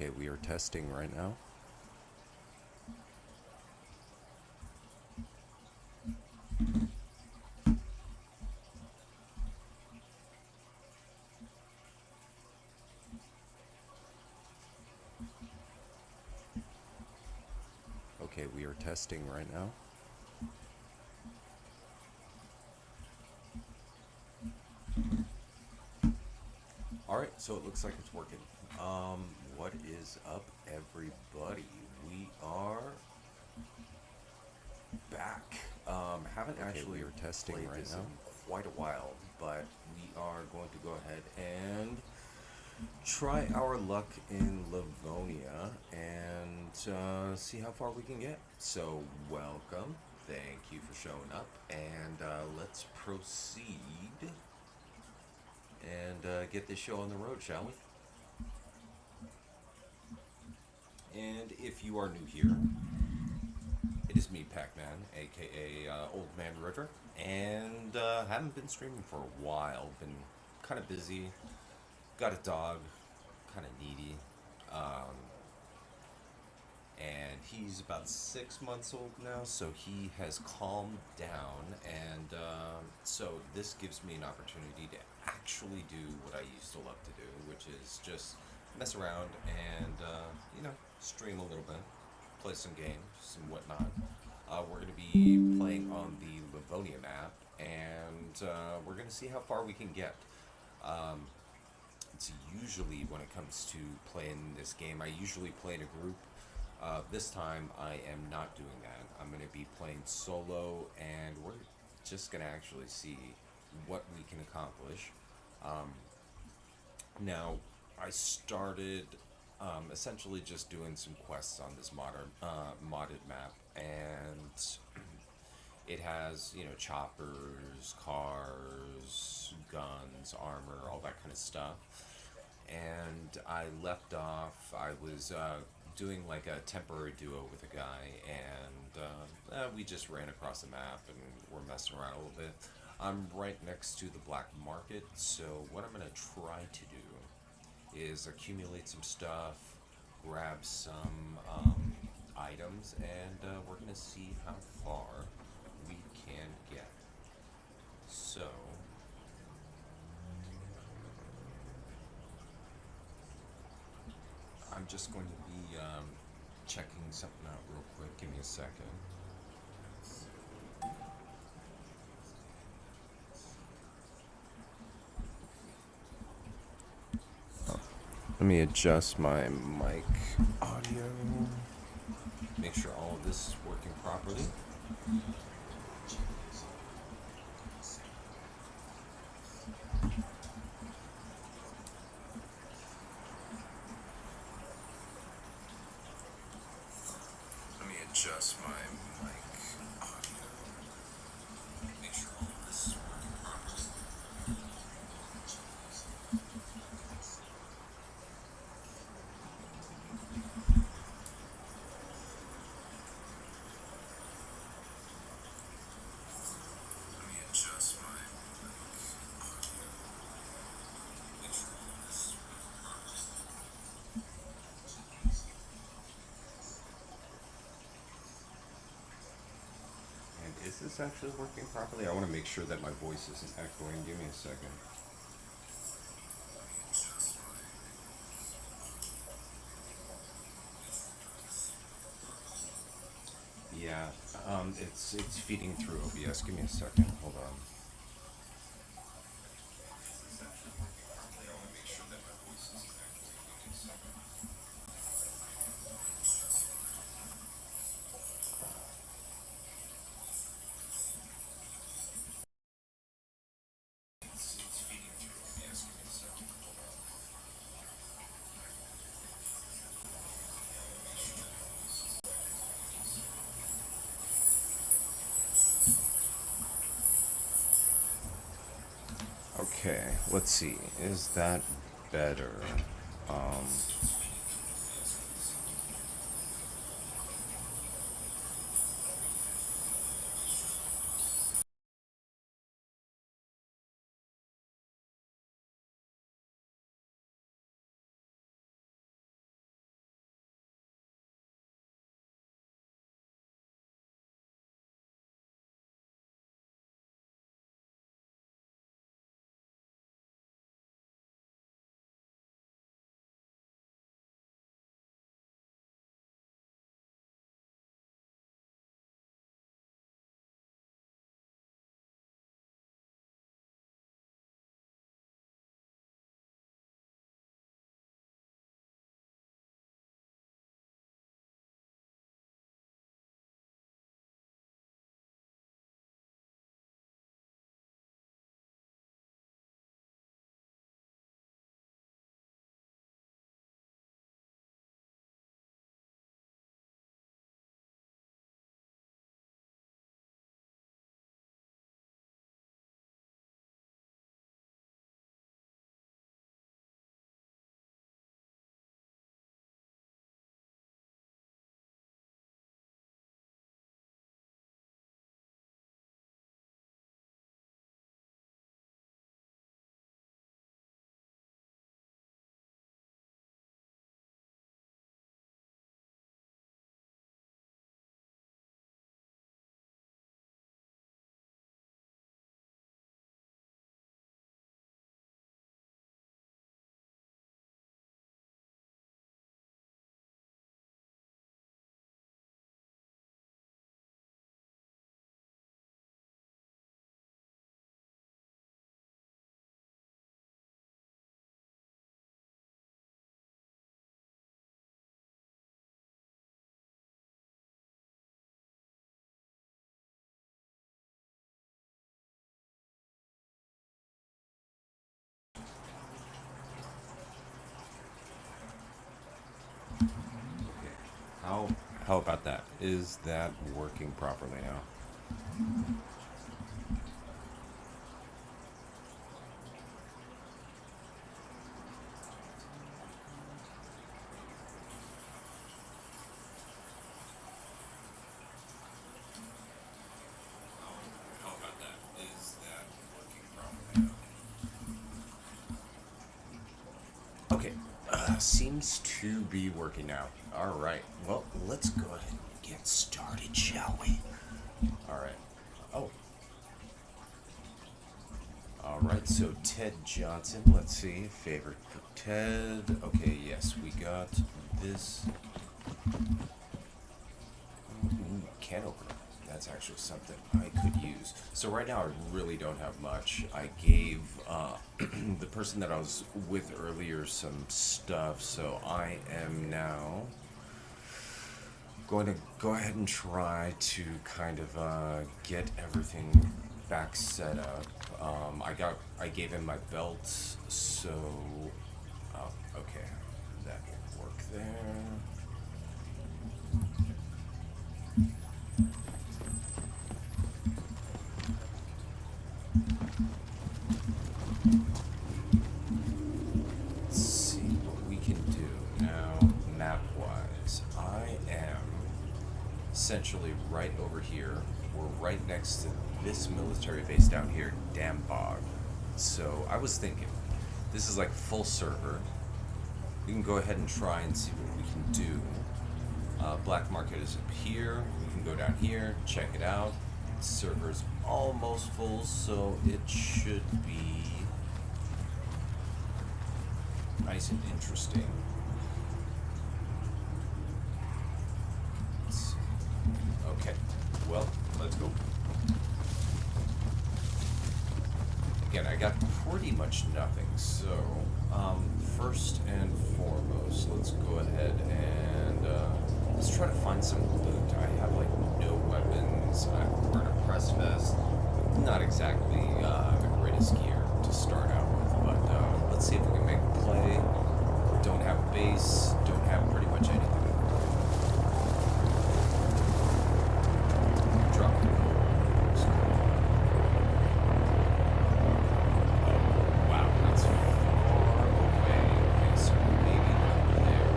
Okay, we are testing right now. Okay, we are testing right now. Alright, so it looks like it's working. What is up, everybody? We are back. Haven't actually we are testing played right this now. in quite a while, but we are going to go ahead and try our luck in Livonia and see how far we can get. So, welcome. Thank you for showing up, and let's proceed and get this show on the road, shall we? And if you are new here, it is me, Pac-Man, aka Old Man River, and haven't been streaming for a while. Been kind of busy. Got a dog, kind of needy, um, and he's about 6 months old now, so he has calmed down, and so this gives me an opportunity to actually do what I used to love to do, which is just mess around and stream a little bit, play some games and whatnot. We're going to be playing on the Livonia map, and we're going to see how far we can get. Um, it's usually, when it comes to playing this game, I usually play in a group. This time, I am not doing that. I'm going to be playing solo, and we're just going to actually see what we can accomplish. Um, Now, I started essentially just doing some quests on this modded map, and it has, choppers, cars, guns, armor, all that kind of stuff. And I left off, I was doing like a temporary duo with a guy, and we just ran across the map and we're messing around a little bit. I'm right next to the black market, so what I'm going to try to do is accumulate some stuff, grab some items, and we're going to see how far we can get. So, I'm just going to be checking something out real quick. Give me a second. Let me adjust my mic audio. Make sure all of this is working properly. Let me adjust my mic audio. Make sure all of this is working properly. Let me adjust my mic audio. Make sure all of this is working properly. And is this actually working properly? I want to make sure that my voice isn't echoing. Give me a second. Yeah, it's feeding through OBS. Give me a second. Hold on. Okay, let's see. Is that better? Um, How about that? Is that working properly now? How about that? Is that working properly now? Okay, seems to be working now. All right. Well, let's go ahead and get started, shall we? All right. Oh, all right. So Ted Johnson. Let's see. Favorite for Ted. Okay. Yes, we got this. Can opener. That's actually something I could use. So right now I really don't have much. I gave the person that I was with earlier some stuff, so I am now going to go ahead and try to kind of get everything back set up. I gave him my belt, so okay, that will work there. Let's see what we can do now, map-wise. I am essentially right over here. We're right next to this military base down here, Dambog. So I was thinking, this is like full server. We can go ahead and try and see what we can do. Black market is up here. We can go down here, check it out. Server's almost full, so it should be nice and interesting. Let's see. Okay, well, let's go. Again, I got pretty much nothing, so first and foremost, let's go ahead and let's try to find some loot. I have like no weapons. I'm wearing a press vest. Not exactly the greatest gear to start out with, but let's see if we can make a play. Don't have a base. Don't have pretty much anything. Drop it. Wow, that's far away. Okay, so maybe not there.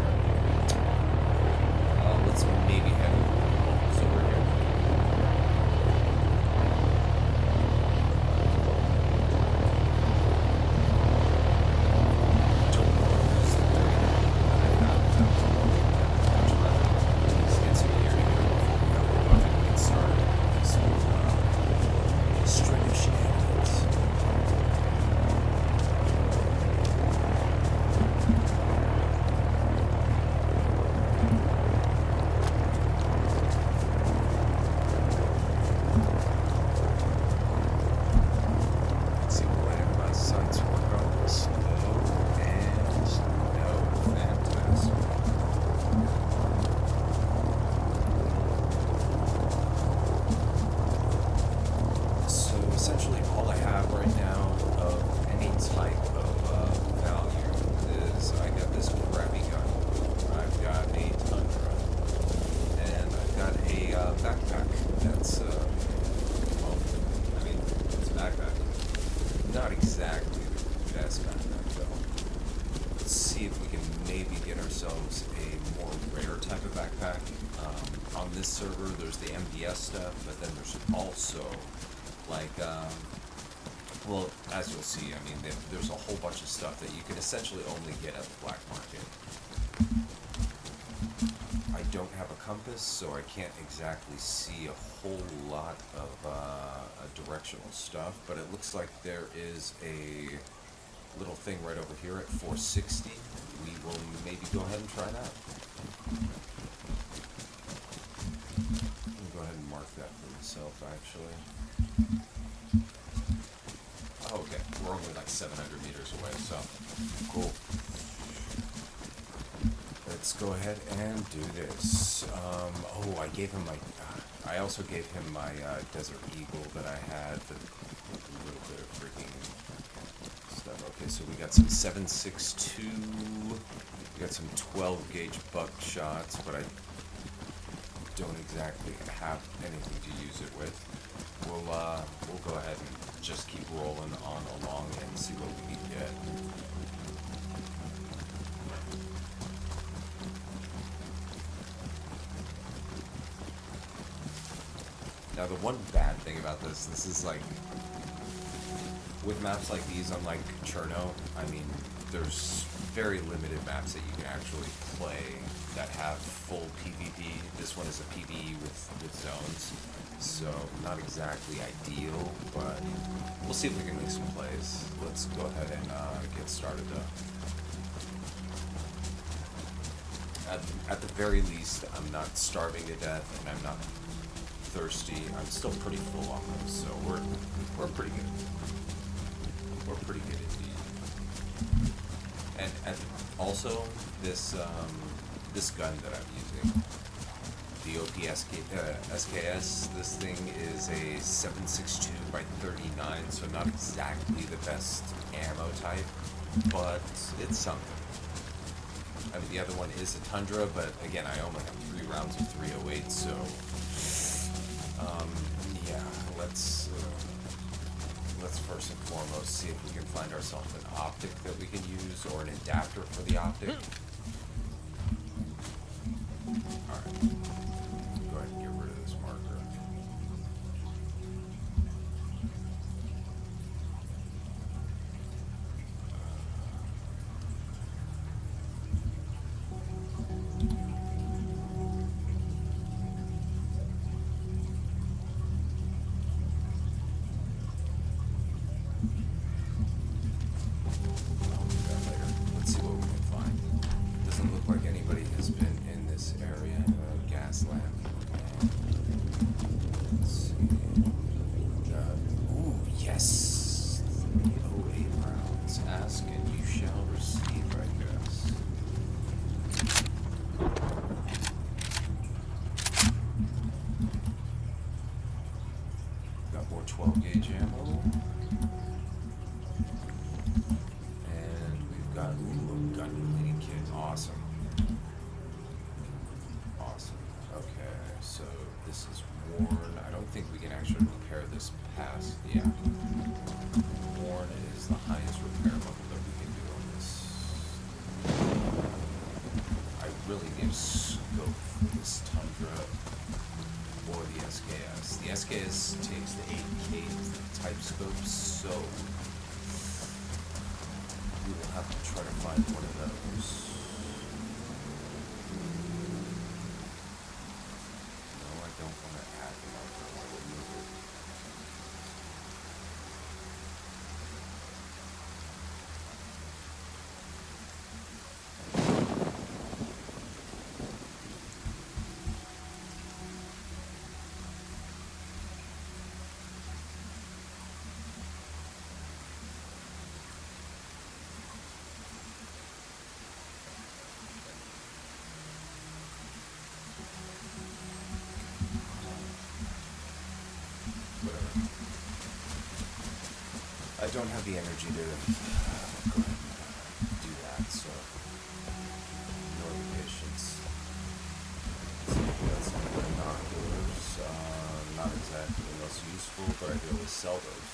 Let's maybe head over here. Well, as you'll see, I mean, there's a whole bunch of stuff that you can essentially only get at the black market. I don't have a compass, so I can't exactly see a whole lot of directional stuff, but it looks like there is a little thing right over here at 460. We will maybe go ahead and try that. Let me go ahead and mark that for myself, actually. Okay, we're only like 700 meters away, so cool. Let's go ahead and do this. I gave him my. I also gave him my Desert Eagle that I had. A little bit of freaking stuff. Okay, so we got some 7.62. We got some 12 gauge buckshots, but I don't exactly have anything to use it with, we'll go ahead and just keep rolling on along and see what we can get. Now the one bad thing about this is like, with maps like these, unlike Cherno, I mean, there's very limited maps that you can actually play that have full PvP. This one is a PvE with zones, so not exactly ideal, but we'll see if we can make some plays. Let's go ahead and get started though. At the very least, I'm not starving to death, and I'm not thirsty. I'm still pretty full on those, so we're pretty good. We're pretty good indeed. And also this this gun that I'm using, the SKS. This thing is a 7.62 by 39, so not exactly the best ammo type, but it's something. I mean, the other one is a Tundra, but again, I only have 3 rounds of 308, so yeah, let's first and foremost see if we can find ourselves an optic that we can use, or an adapter for the optic. Alright, go ahead and get rid of this marker. SKS takes the 8K type scope, so we will have to try to find one of those. No, I don't want to add the marker. I want to remove it. I don't have the energy to go ahead and do that, so nor the patience. That's some binoculars. Not exactly the most useful, but I could always sell those.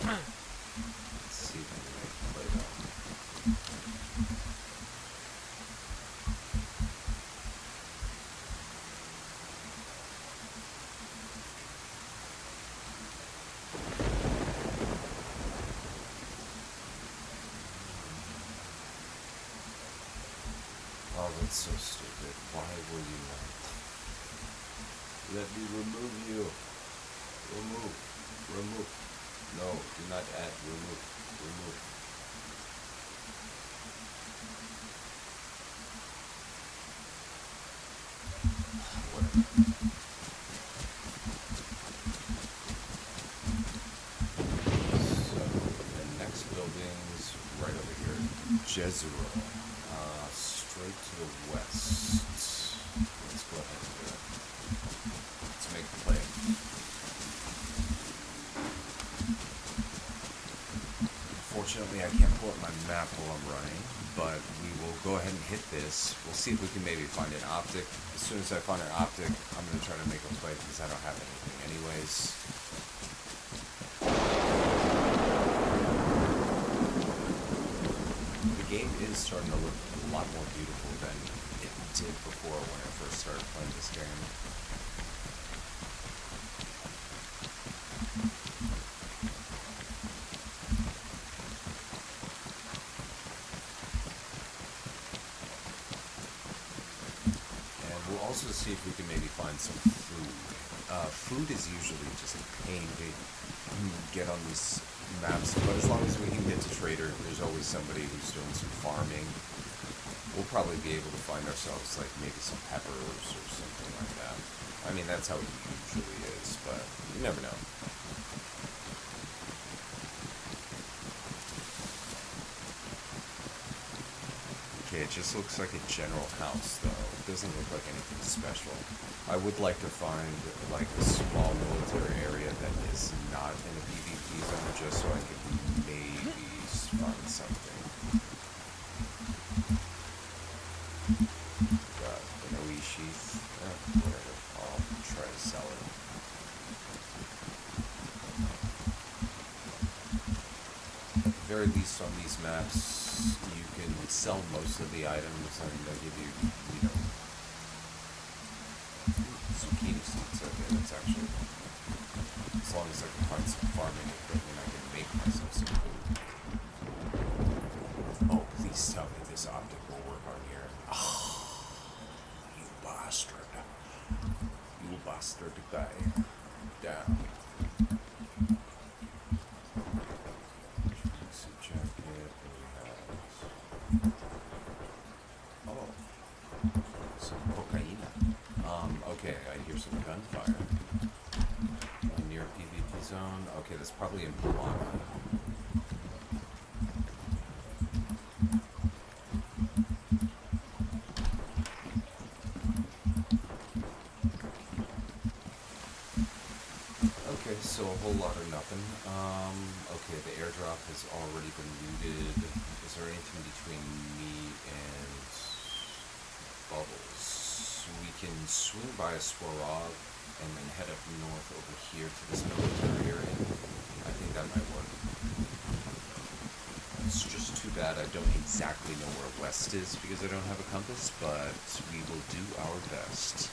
Let's see if I can make a play though. Oh, that's so stupid. Why will you not? Let me remove you. Remove. Remove. No, do not add. Remove. Remove. Whatever. So, the next building's right over here. Jezero. Straight to the west. Let's go ahead and do it. Let's make the play. Unfortunately, I can't pull up my map while I'm running, but we will go ahead and hit this. We'll see if we can maybe find an optic. As soon as I find an optic, I'm going to try to make a play because I don't have anything anyways. The game is starting to look a lot more beautiful than it did before when I first started playing this game. Also see if we can maybe find some food. Food is usually just a pain to get on these maps, but as long as we can get to Trader, there's always somebody who's doing some farming. We'll probably be able to find ourselves like maybe some peppers or something like that. I mean, that's how it usually is, but you never know. Okay, it just looks like a general house, though. It doesn't look like anything special. I would like to find, like, a small military area that is not in a PvP zone, just so I could maybe find something. Got an OE sheath. Whatever. I'll try to sell it. At the very least on these maps, you can sell most of the items and they'll give you, zucchini seeds. Okay, that's actually, as long as I can find some farming equipment, I can make myself some food. Oh, please tell me this optic will work on here. Oh, you bastard. You bastard guy. Down. Okay, I hear some gunfire. Near PvP zone. Okay, that's probably in Livonia. Okay, so a whole lot of nothing. Okay, the airdrop has already been looted. Is there anything between me and Bubbles? We can swing by a Swarov and then head up north over here to this military area. I think that might work. It's just too bad I don't exactly know where west is because I don't have a compass, but we will do our best.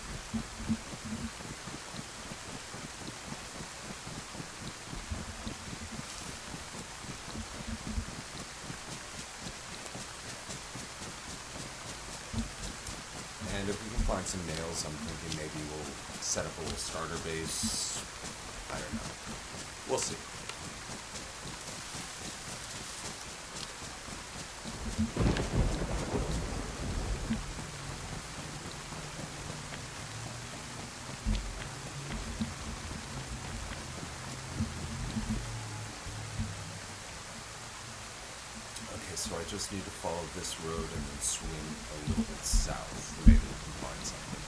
And if we can find some nails, I'm thinking maybe we'll set up a little starter base. I don't know. We'll see. So I just need to follow this road and then swing a little bit south. Maybe we can find something.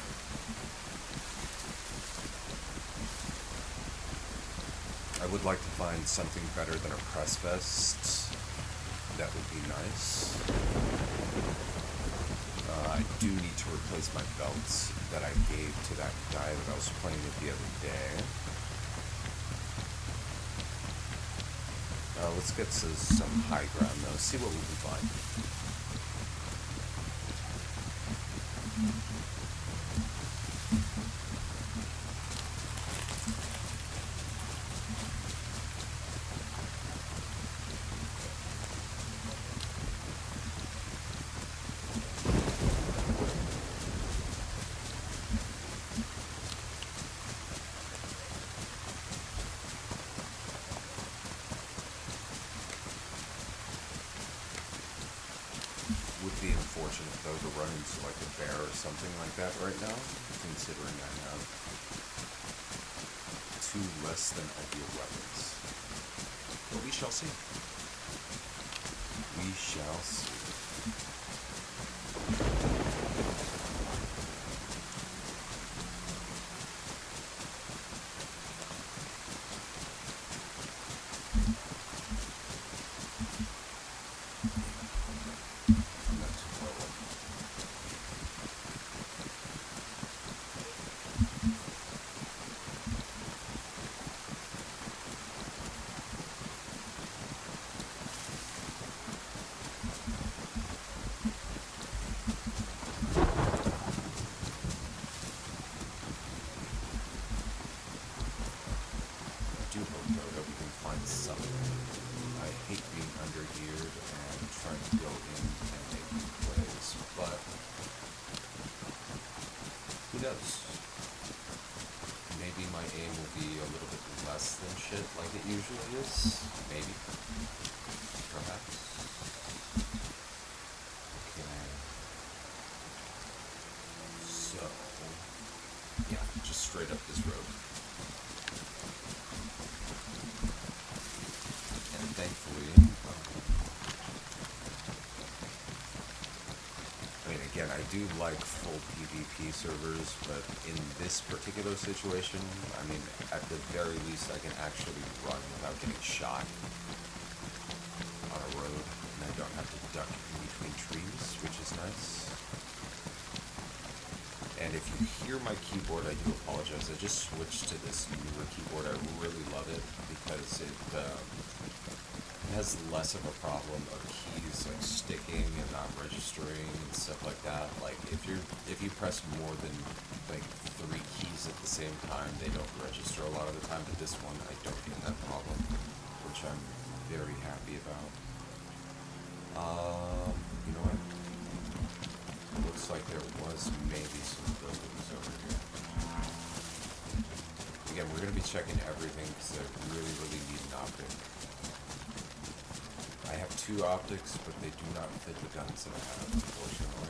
I would like to find something better than a press vest. That would be nice. I do need to replace my belts that I gave to that guy that I was playing with the other day. Let's get to some high ground though, see what we can find. Would be unfortunate though to run into like a bear or something like that right now, considering I have 2 less than ideal weapons. But we shall see. We shall see. does. Maybe my aim will be a little bit less than shit like it usually is. Maybe. Perhaps. Okay. So, yeah, just straight up this road. And thankfully, again, I do like full PvP servers, but in this particular situation, I mean, at the very least, I can actually run without getting shot on a road, and I don't have to duck in between trees, which is nice. And if you hear my keyboard, I do apologize. I just switched to this newer keyboard. I really love it because it has less of a problem of keys like sticking and not registering and stuff like that. Like if you press more than like 3 keys at the same time, they don't register a lot of the time. But this one, I don't get that problem, which I'm very happy about. You know what? Looks like there was maybe some buildings over here. Again, we're gonna be checking everything because I really need an optic. I have 2 optics, but they do not fit the guns that I have, unfortunately.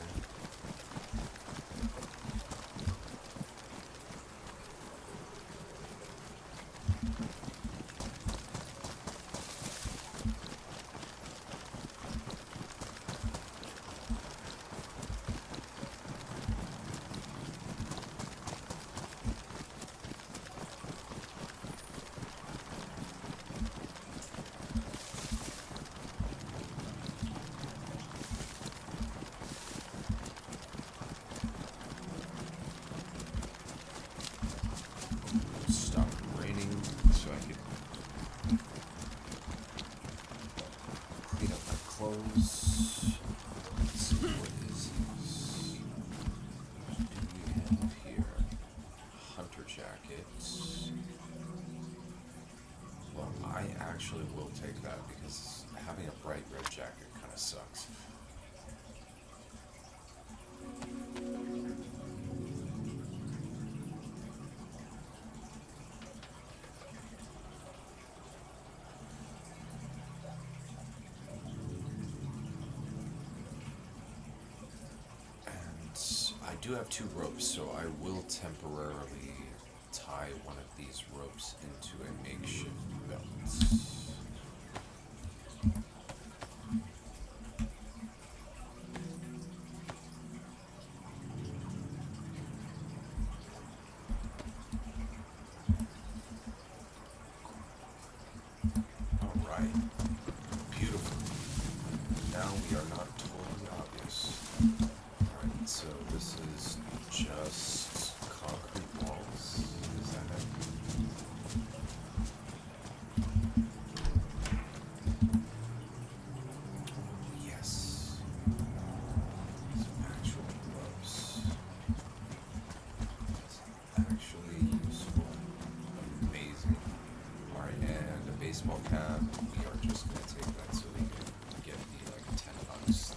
Actually will take that because having a bright red jacket kind of sucks. And I do have 2 ropes, so I will temporarily tie one of these ropes into a makeshift belt. Alright. Beautiful. Now we are not totally obvious. Alright, so this is just concrete walls. Is that it? Yes. Some actual gloves. It's actually useful. Amazing. Alright, and a baseball cap. We are just going to take that so we can get the like $10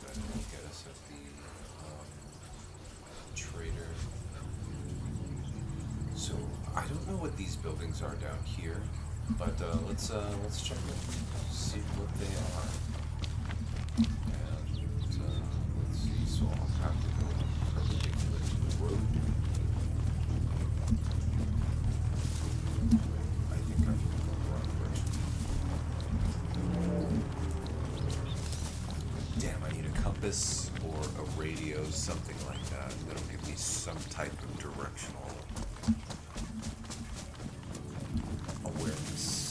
that will get us at the trader. So I don't know what these buildings are down here, but let's check them, see what they are. And let's see. So I'll have to go perpendicular to the road. I think I'm going the wrong direction. Damn, I need a compass or a radio, something like that. That'll give me some type of directional awareness.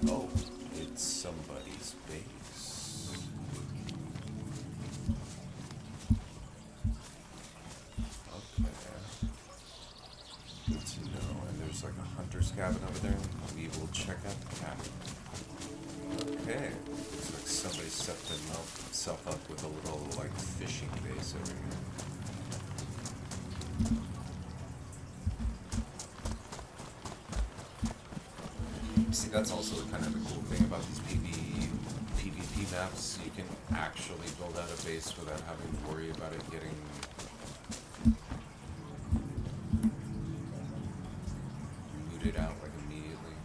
Oh, it's somebody's base. Okay. Good to know. And there's like a hunter's cabin over there. We will check out the cabin. Okay. Looks like somebody set themselves up with a little like fishing base over here. See, that's also kind of the cool thing about these PvP maps. You can actually build out a base without having to worry about it getting looted out like immediately.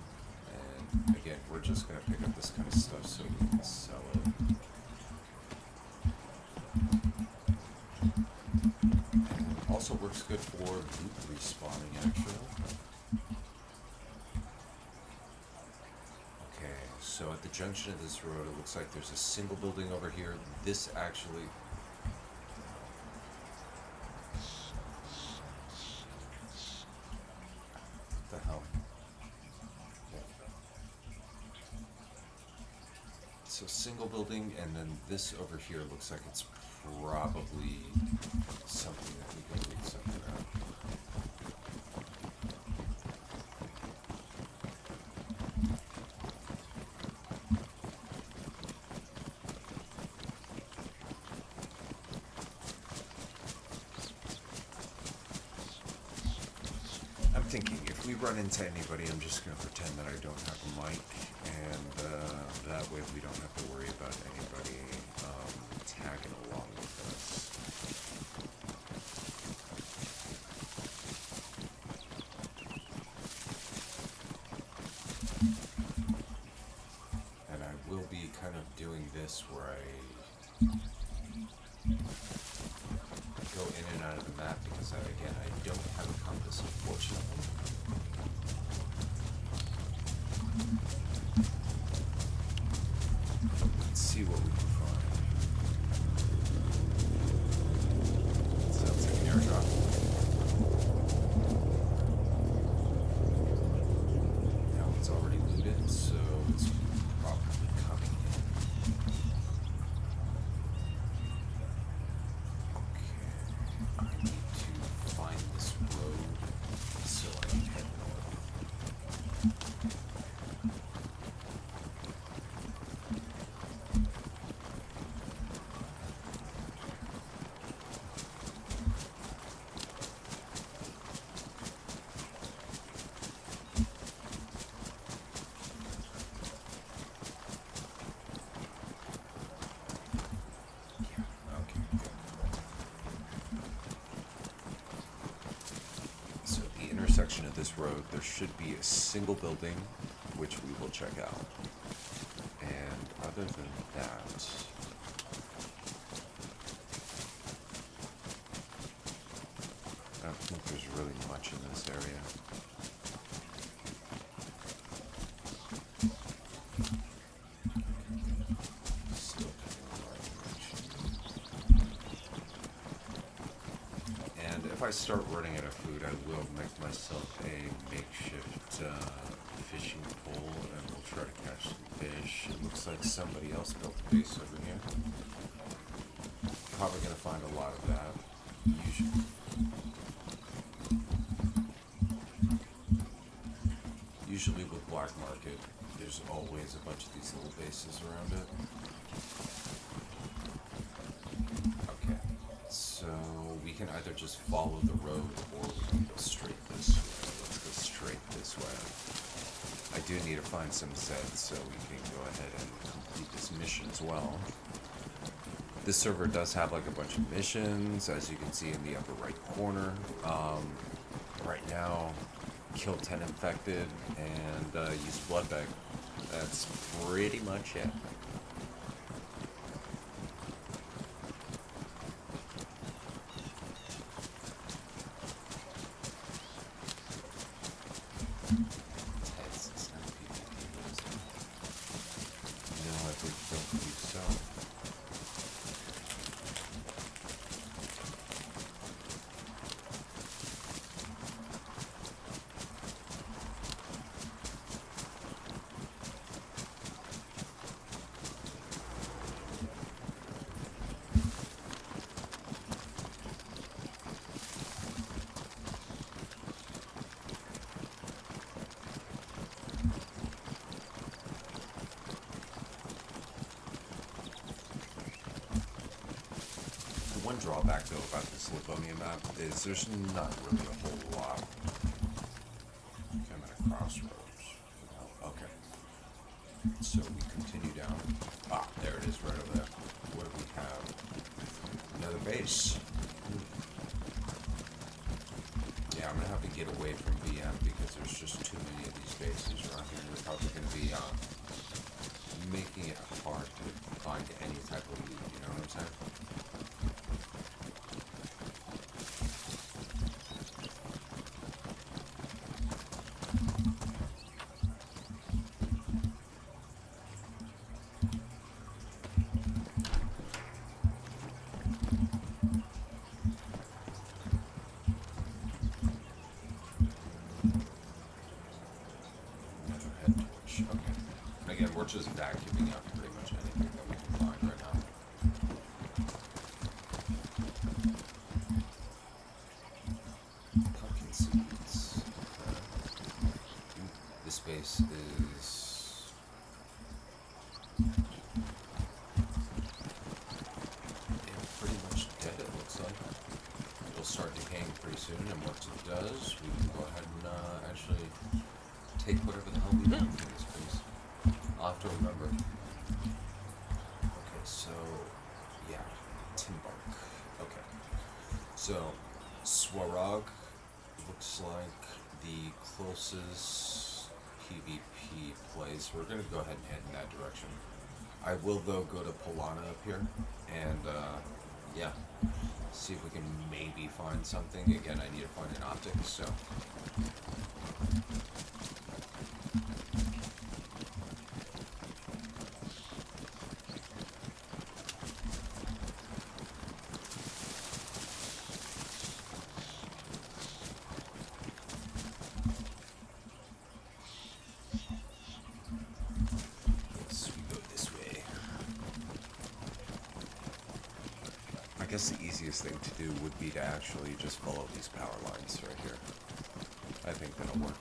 And again, we're just gonna pick up this kind of stuff so we can sell it. And also works good for loot respawning, actually. Okay, so at the junction of this road, it looks like there's a single building over here. This actually... What the hell? Yeah. So single building, and then this over here looks like it's probably something that we can read something out. I'm thinking if we run into anybody, I'm just going to pretend that I don't have a mic, and that way we don't have to worry about anybody tagging along with us. And I will be kind of doing this where I go in and out of the map because, again, I don't have a compass, unfortunately. Let's see what we can find. Sounds like an airdrop. Now it's already looted, so it's probably coming in. Okay, I need to find this road so I can head north. Okay, good. So the intersection of this road, there should be a single building, which we will check out. And other than that, I don't think there's really much in this area. Still coming in our direction. And if I start running out of food, I will make myself a makeshift fishing pole, and we'll try to catch some fish. It looks like somebody else built a base over here. Probably going to find a lot of that. Usually with black market, there's always a bunch of these little bases around it. Okay, so we can either just follow the road or we can go straight this way. Let's go straight this way. I do need to find some Zeds so we can go ahead and complete this mission as well. This server does have like a bunch of missions, as you can see in the upper right corner. Right now, kill 10 infected and use blood bag. That's pretty much it. No, I don't believe so. One drawback though about this Livonia map is there's not really a whole lot. Okay, I'm at a crossroads. Oh, okay. So we continue down. Ah, there it is, right over there. What do we have? Another base. Yeah, I'm gonna have to get away from VM because there's just too many of these bases around here. They're probably gonna be making it hard to find any type of loot. You know what I'm saying? Another head torch. Okay. And again, we're just vacuuming out pretty much anything that we can find right now. Pumpkin seeds. This base is pretty much dead, it looks like. It'll start decaying pretty soon, and once it does, we can go ahead and actually take whatever the hell we want from this base. I'll have to remember. Okay, so, yeah, tin bark. Okay. So, Swarog looks like the closest PvP place. We're going to go ahead and head in that direction. I will, though, go to Polana up here and, yeah, see if we can maybe find something. Again, I need to find an optic, so. I guess the easiest thing to do would be to actually just follow these power lines right here. I think that'll work.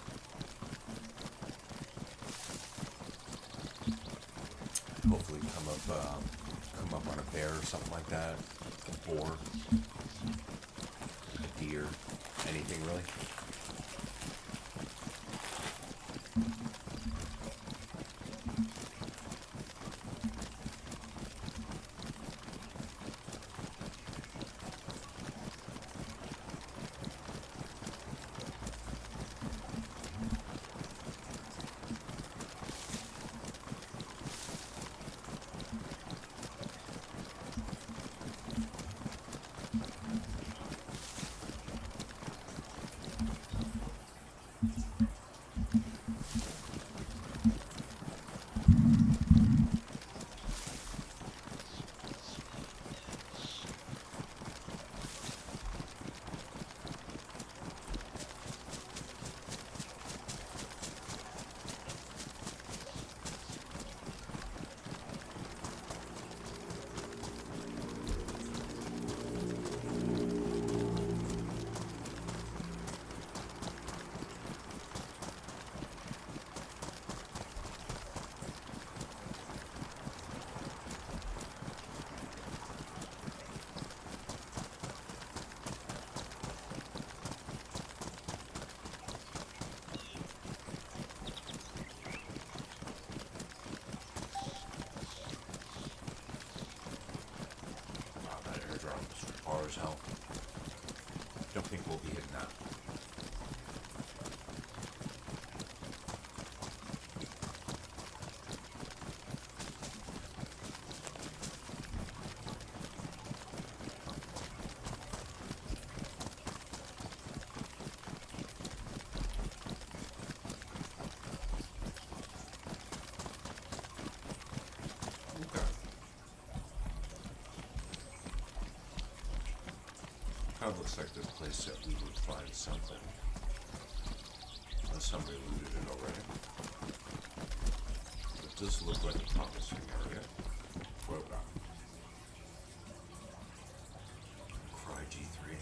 Hopefully come up on a bear or something like that. A boar. A deer. Anything really. As hell. Don't think we'll be hitting that. Kind of looks like the place that we would find something. Unless somebody looted it already. It does look like a promising area. What about? Cry G3.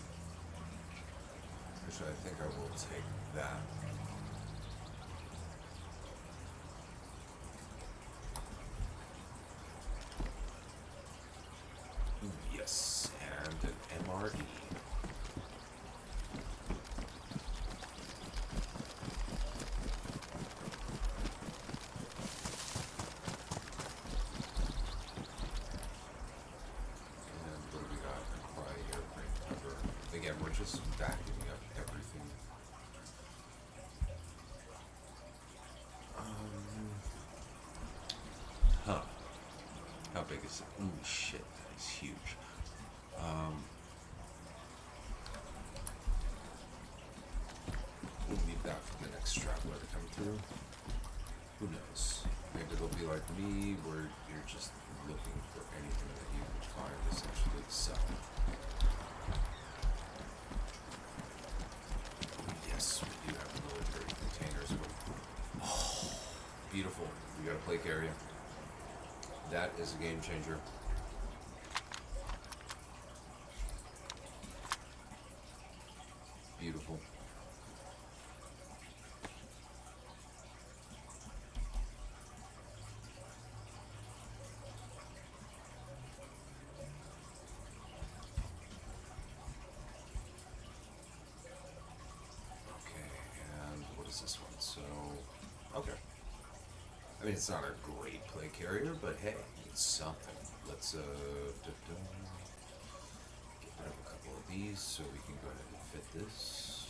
Actually, I think I will take that. Yes, and an MRE. again, we're just vacuuming up everything. Huh. How big is it? Ooh, shit, that is huge. We'll leave that for the next traveler to come through. Who knows? Maybe they'll be like me, where you're just looking for anything that you can find essentially to sell. Yes, we do have military containers. Oh, beautiful. We got a plate area. That is a game changer. Beautiful. This one, so okay. I mean, it's not a great play carrier, but hey, it's something. Let's get rid of a couple of these so we can go ahead and fit this.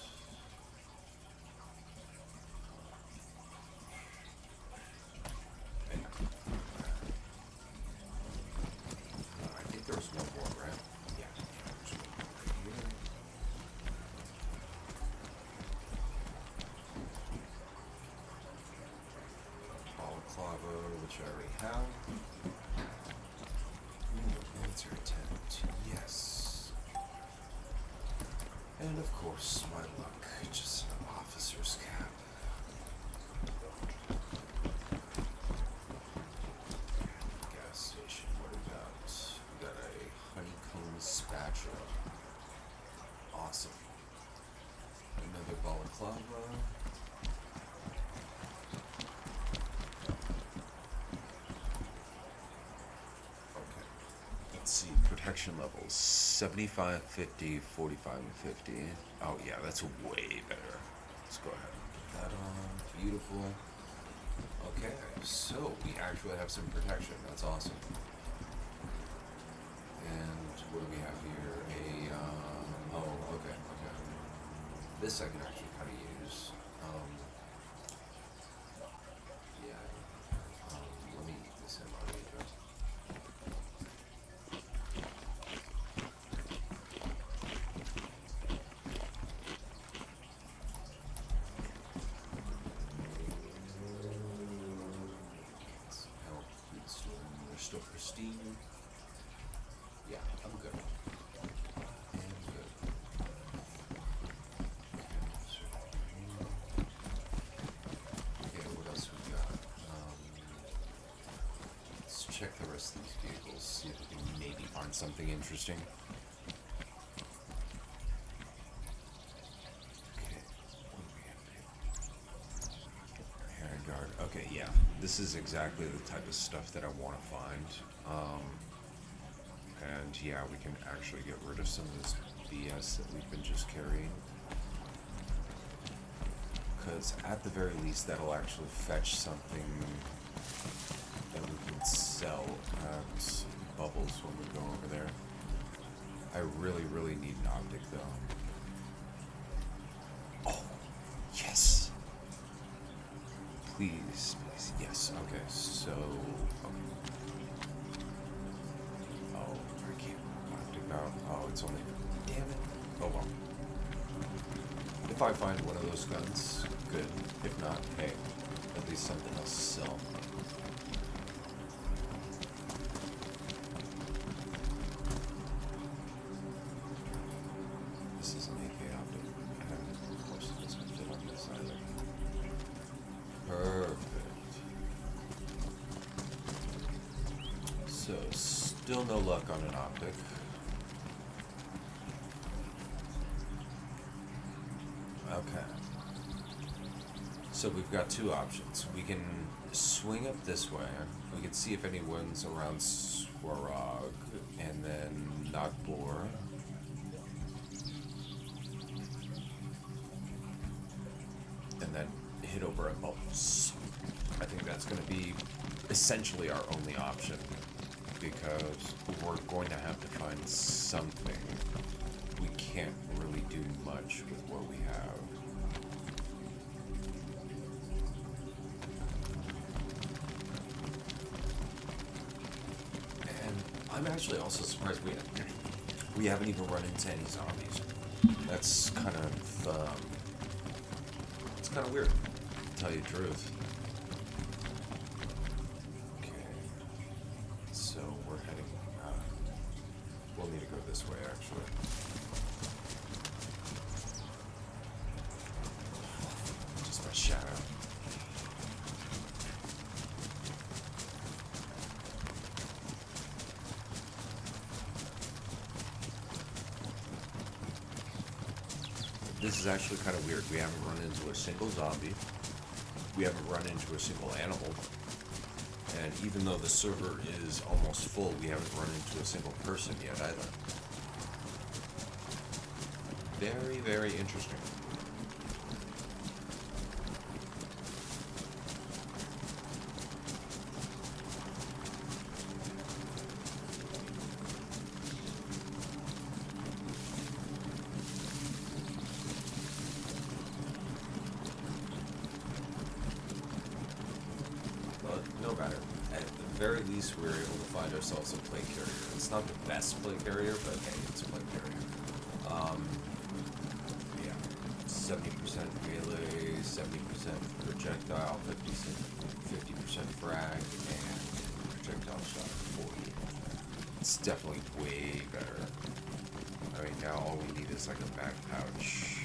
And, I think there was one more, right? Yeah, there's one more right here. Balaclava, which I already have. Ooh, military tent, yes. And of course, my luck, just an officer's cap. Gas station, what do we got? We got a honeycomb spatula. Awesome. Another balaclava. Let's see, protection levels 75, 50, 45, and 50. Oh, yeah, that's way better. Let's go ahead and put that on. Beautiful. Okay, so we actually have some protection. That's awesome. And what do we have here? Oh, okay. This I can actually kind of use. Let me eat this in my video. Still pristine. Yeah, I'm good. Okay, what else we got? Let's check the rest of these vehicles, see if we can maybe find something interesting. Okay, what do we have here? Hair guard. Okay, yeah. This is exactly the type of stuff that I want to find. And yeah, we can actually get rid of some of this BS that we've been just carrying. Because at the very least, that'll actually fetch something that we can sell at Bubbles when we go over there. I really, really need an optic though. Oh, yes! Please, yes, okay, so, oh, I can't optic out, oh, it's only, damn it, oh well. If I find one of those guns, good, if not, hey, at least something else to sell. This is an AK optic, and of course it doesn't fit on this either. Perfect. So, still no luck on an optic. Okay. So we've got two options. We can swing up this way. We can see if anyone's around Swarog, and then Nagbor. And then hit over at Bubbles. I think that's going to be essentially our only option, because we're going to have to find something. We can't really do much with what we have. And I'm actually also surprised we haven't even run into any zombies. That's it's kind of weird, to tell you the truth. Okay, so we're heading. We'll need to go this way, actually. Just my shadow. This is actually kind of weird. We haven't run into a single zombie. We haven't run into a single animal. And even though the server is almost full, we haven't run into a single person yet either. Very, very interesting. No matter. At the very least, we're able to find ourselves a plate carrier. It's not the best plate carrier, but hey, it's a plate carrier. Yeah, 70% melee, 70% projectile, 50% frag, and projectile shot 40. It's definitely way better. I mean, now all we need is like a back pouch.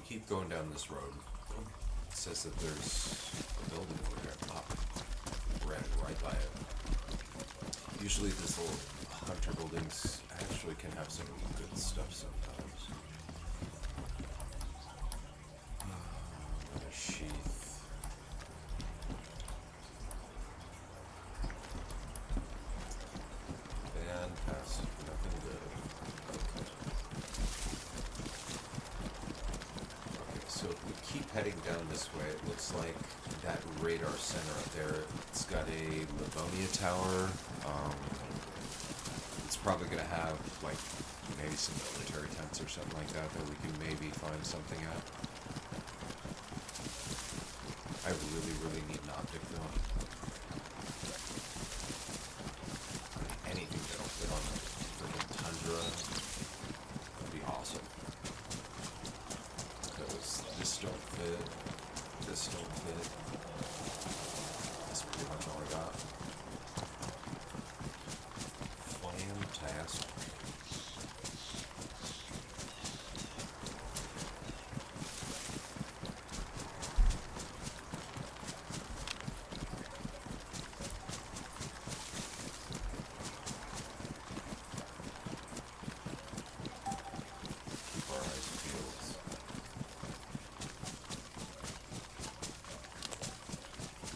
Keep going down this road. It says that there's a building over there. Ah, ran right by it. Usually these little hunter buildings actually can have some good stuff sometimes. Another sheath. Fantastic. Nothing good. So if we keep heading down this way, it looks like that radar center up there, it's got a Livonia tower. It's probably going to have, like, maybe some military tents or something like that we can maybe find something at. I really, really need an optic though. Anything that'll fit on the freaking Tundra would be awesome. This don't fit. This don't fit. That's pretty much all I got. Fantastic. Keep our eyes peeled.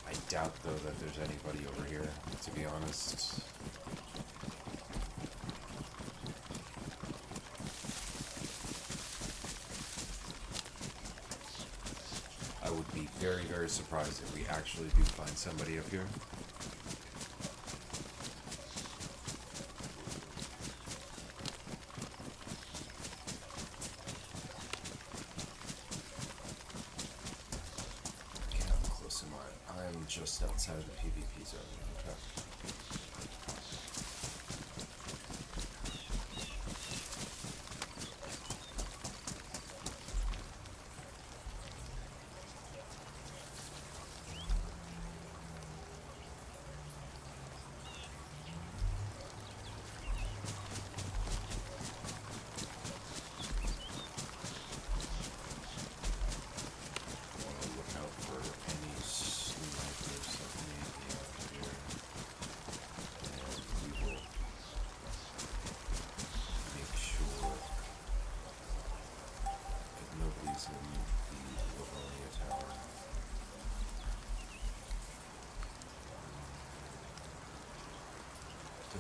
I doubt, though, that there's anybody over here, to be honest. I would be very, very surprised if we actually do find somebody up here. I'm just outside of the PvP zone. Okay.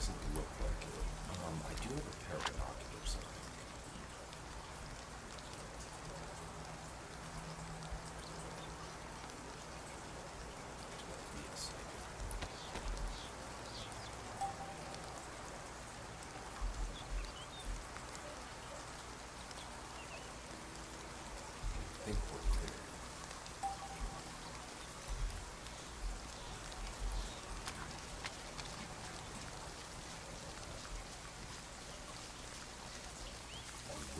doesn't look like it. I do have a pair of binoculars, I think. Yes, I do. I think we're clear.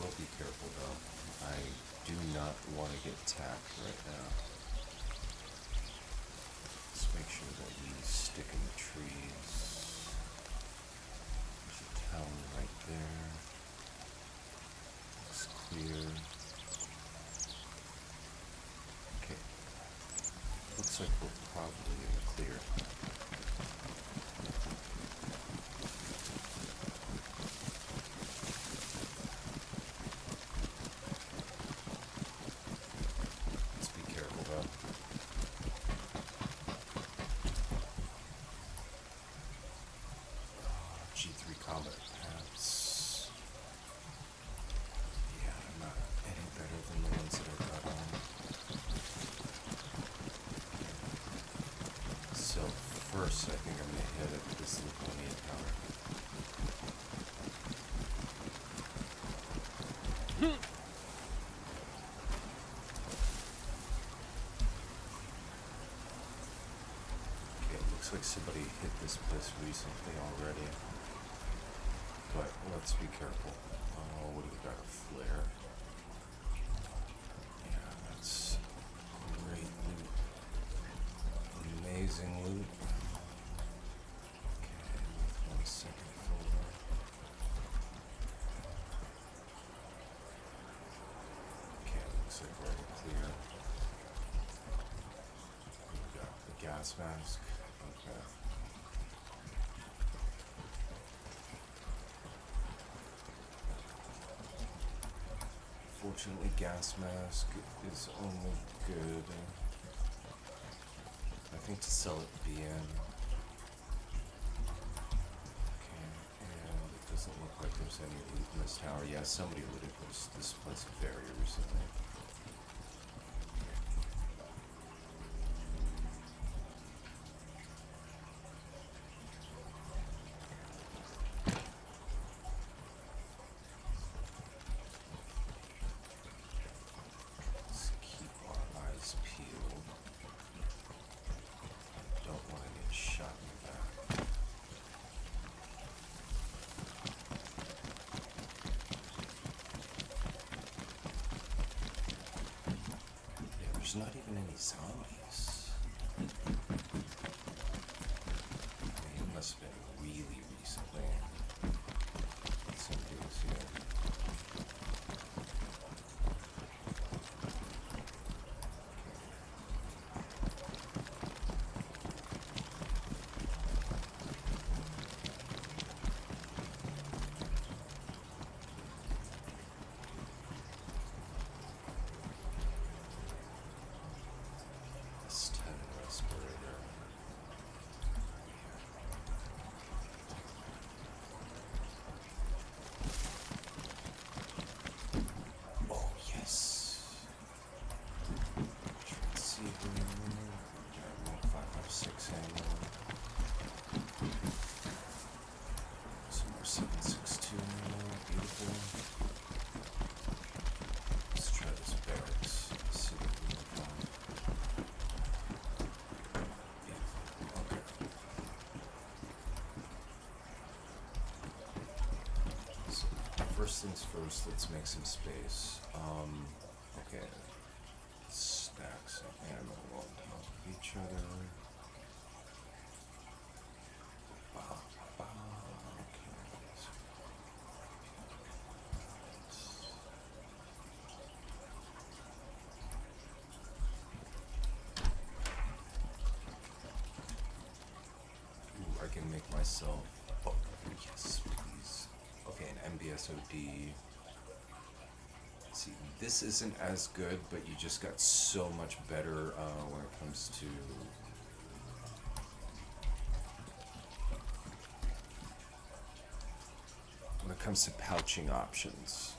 Will be careful though. I do not want to get tapped right now. Let's make sure that we stick in the trees. There's a town right there. Looks clear. Okay. Looks like we're probably in the clear. G3 combat pads. Yeah, not any better than the ones that I got on. So first, I think I'm going to head up to this Livonia tower. Okay, it looks like somebody hit this place recently already. But let's be careful. Oh, what do we got? A flare. Yeah, that's great loot. Amazing loot. Okay, 1 second floor. Okay, looks like we're already clear. We got the gas mask. Okay. Fortunately, gas mask is only good, I think, to sell at BN. Okay, and it doesn't look like there's any loot in this tower. Yeah, somebody looted this place very recently. There's not even any zombies. It must have been really recently. Somebody was here. First things first, let's make some space. Okay. Stacks of ammo on top of each other. Ooh, I can make myself. Oh, yes, please. Okay, an MBSOD. See, this isn't as good, but you just got so much better when it comes to comes to pouching options.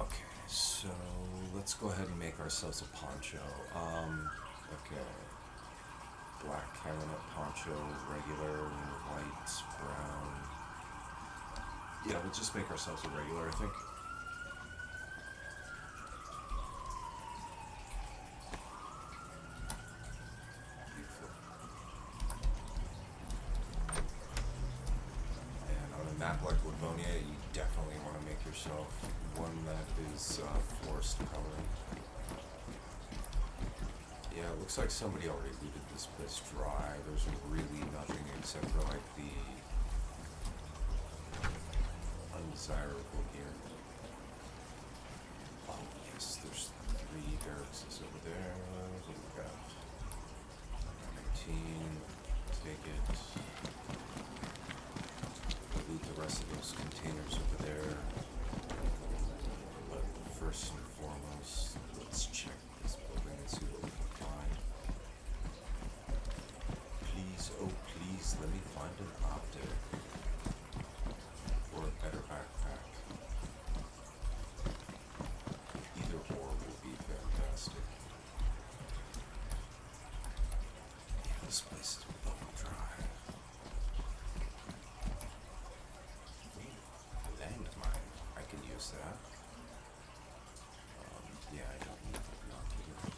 Okay, so let's go ahead and make ourselves a poncho. Okay. Black cabinet poncho, regular, white, brown. Yeah, we'll just make ourselves a regular, I think. Beautiful. And on a map like Livonia, you definitely want to make yourself one that is forest coloring. Yeah, it looks like somebody already looted this place dry. There's really nothing except for like the undesirable gear. Oh yes, there's 3 barracks over there. What do we got? 19. Take it. Loot the rest of those containers over there. But first and foremost, let's check this building and see what we can find. Please, oh please, let me find an optic. Or a better backpack. Either or will be fantastic. Yeah, this place is bone dry. Landmine, I can use that. Yeah, I don't need the binoculars.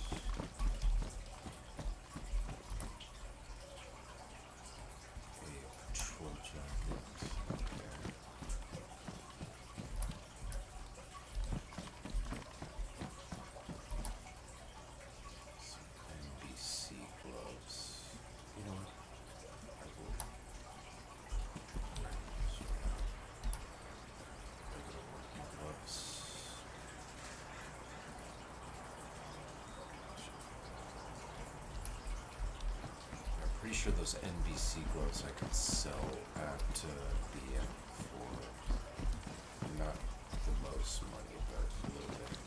A patrol jacket. Okay. Some NBC gloves. You know what? I will wear those for now. Regular working gloves. I'm pretty sure those NBC gloves I could sell at the end for not the most money, but a little bit.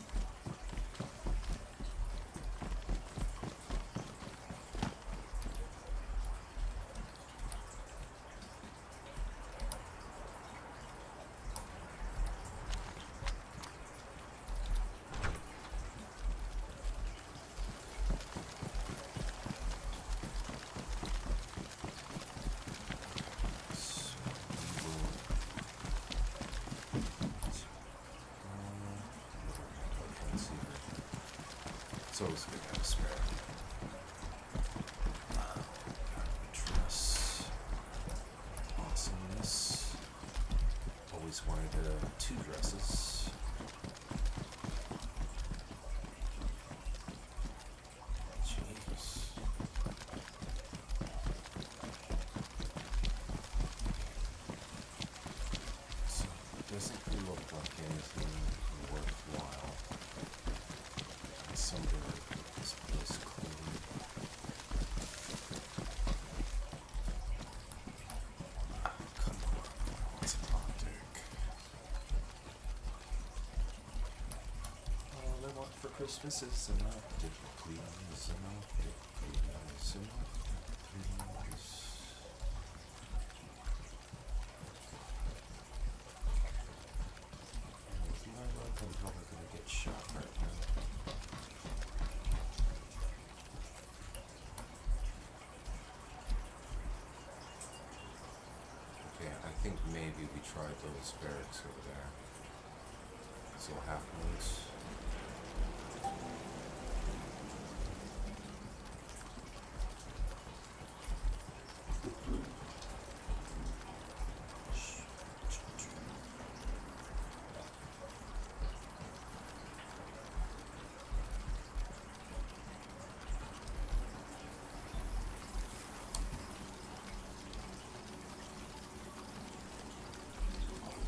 It's always good to have a spare. Dress. Awesomeness. Always wanted 2 dresses. Jeez. So it doesn't look like anything worthwhile. Somewhere this place clean. Come on, what's an optic? All I want for Christmas is an optic, please, an optic, please, an optic, please. And with my luck, I'm probably gonna get shot right now. I think maybe we tried those barracks over there. So half moons.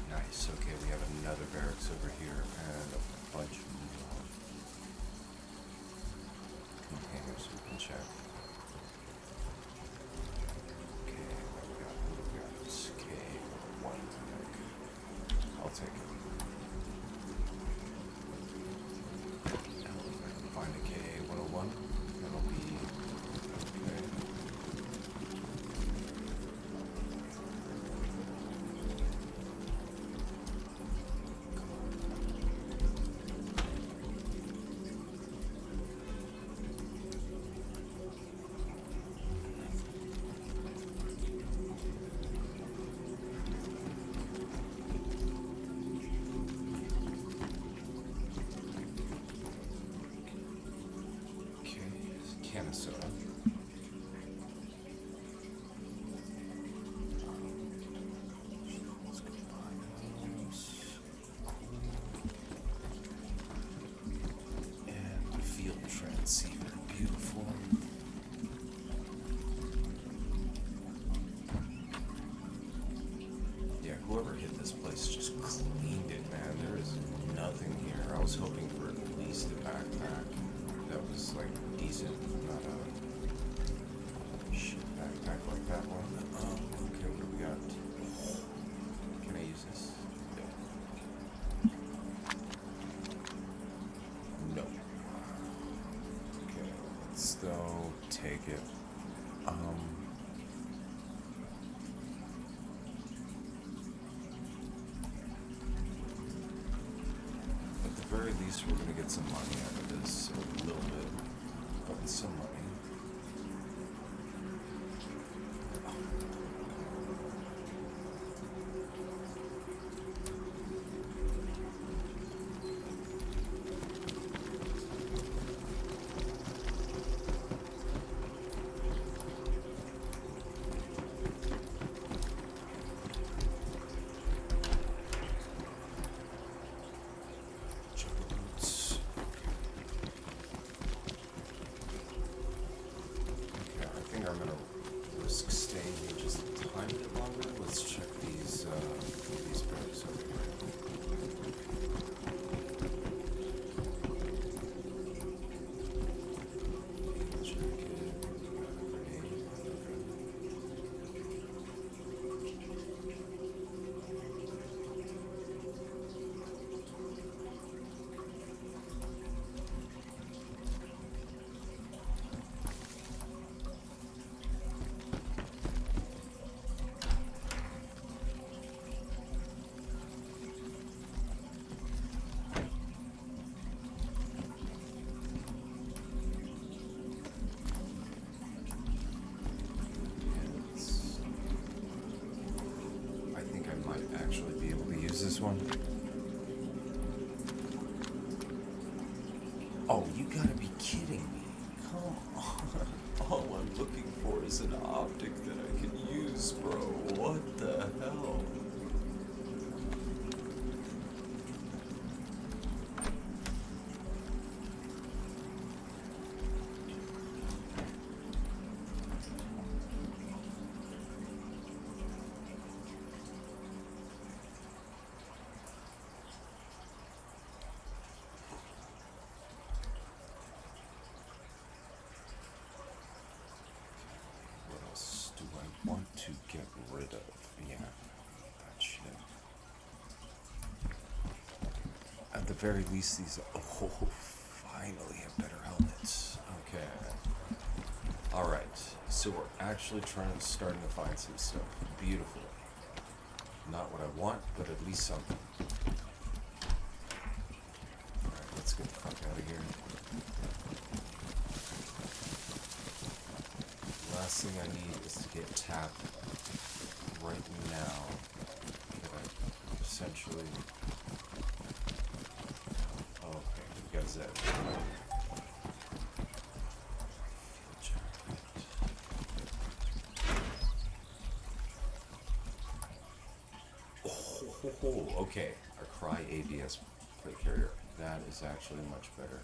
Nice, okay, we have another barracks over here and a bunch more containers we can check. Okay, what we got? K1, I'll take it. Now if I can find a K101, that'll be Minnesota. Let's go buy those. And the field transceiver, beautiful. Yeah, whoever hit this place just cleaned it, man. There is nothing here. I was hoping for at least a backpack that was like decent, not a shit backpack like that one. Okay, what do we got? Can I use this? No. Okay, let's though take it. At the very least, we're gonna get some money out of this, a little bit, but some money. I'm gonna risk staying here just a tiny bit longer. Let's check these barracks over here. Check it. Actually be able to use this one. Oh, you gotta be kidding me. Come on. All I'm looking for is an optic that I can use, bro. What the hell? Want to get rid of, yeah, that shit. At the very least, these, oh, finally have better helmets. Okay. Alright, so we're actually starting to find some stuff. Beautiful. Not what I want, but at least something. Alright, let's get the fuck out of here. Last thing I need is to get tapped right now. Essentially. Oh, okay, we got Zed. Oh, okay. Our Cry ABS plate carrier. That is actually much better.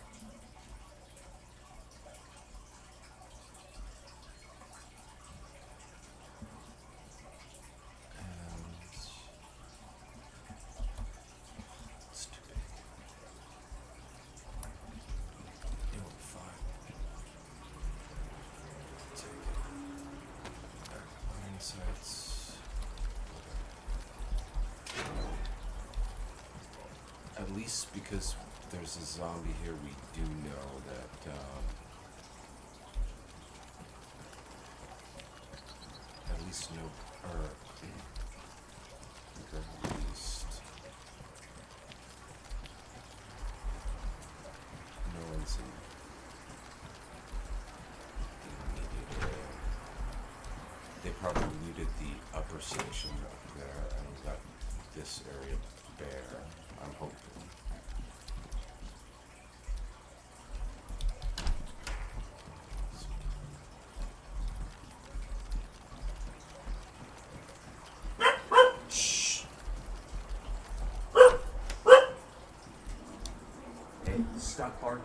At least because there's a zombie here, we do know that at least no, or at least no one's in the immediate area. They probably looted the upper section up there and got this area bare. I'm hoping. Hey, stop barking.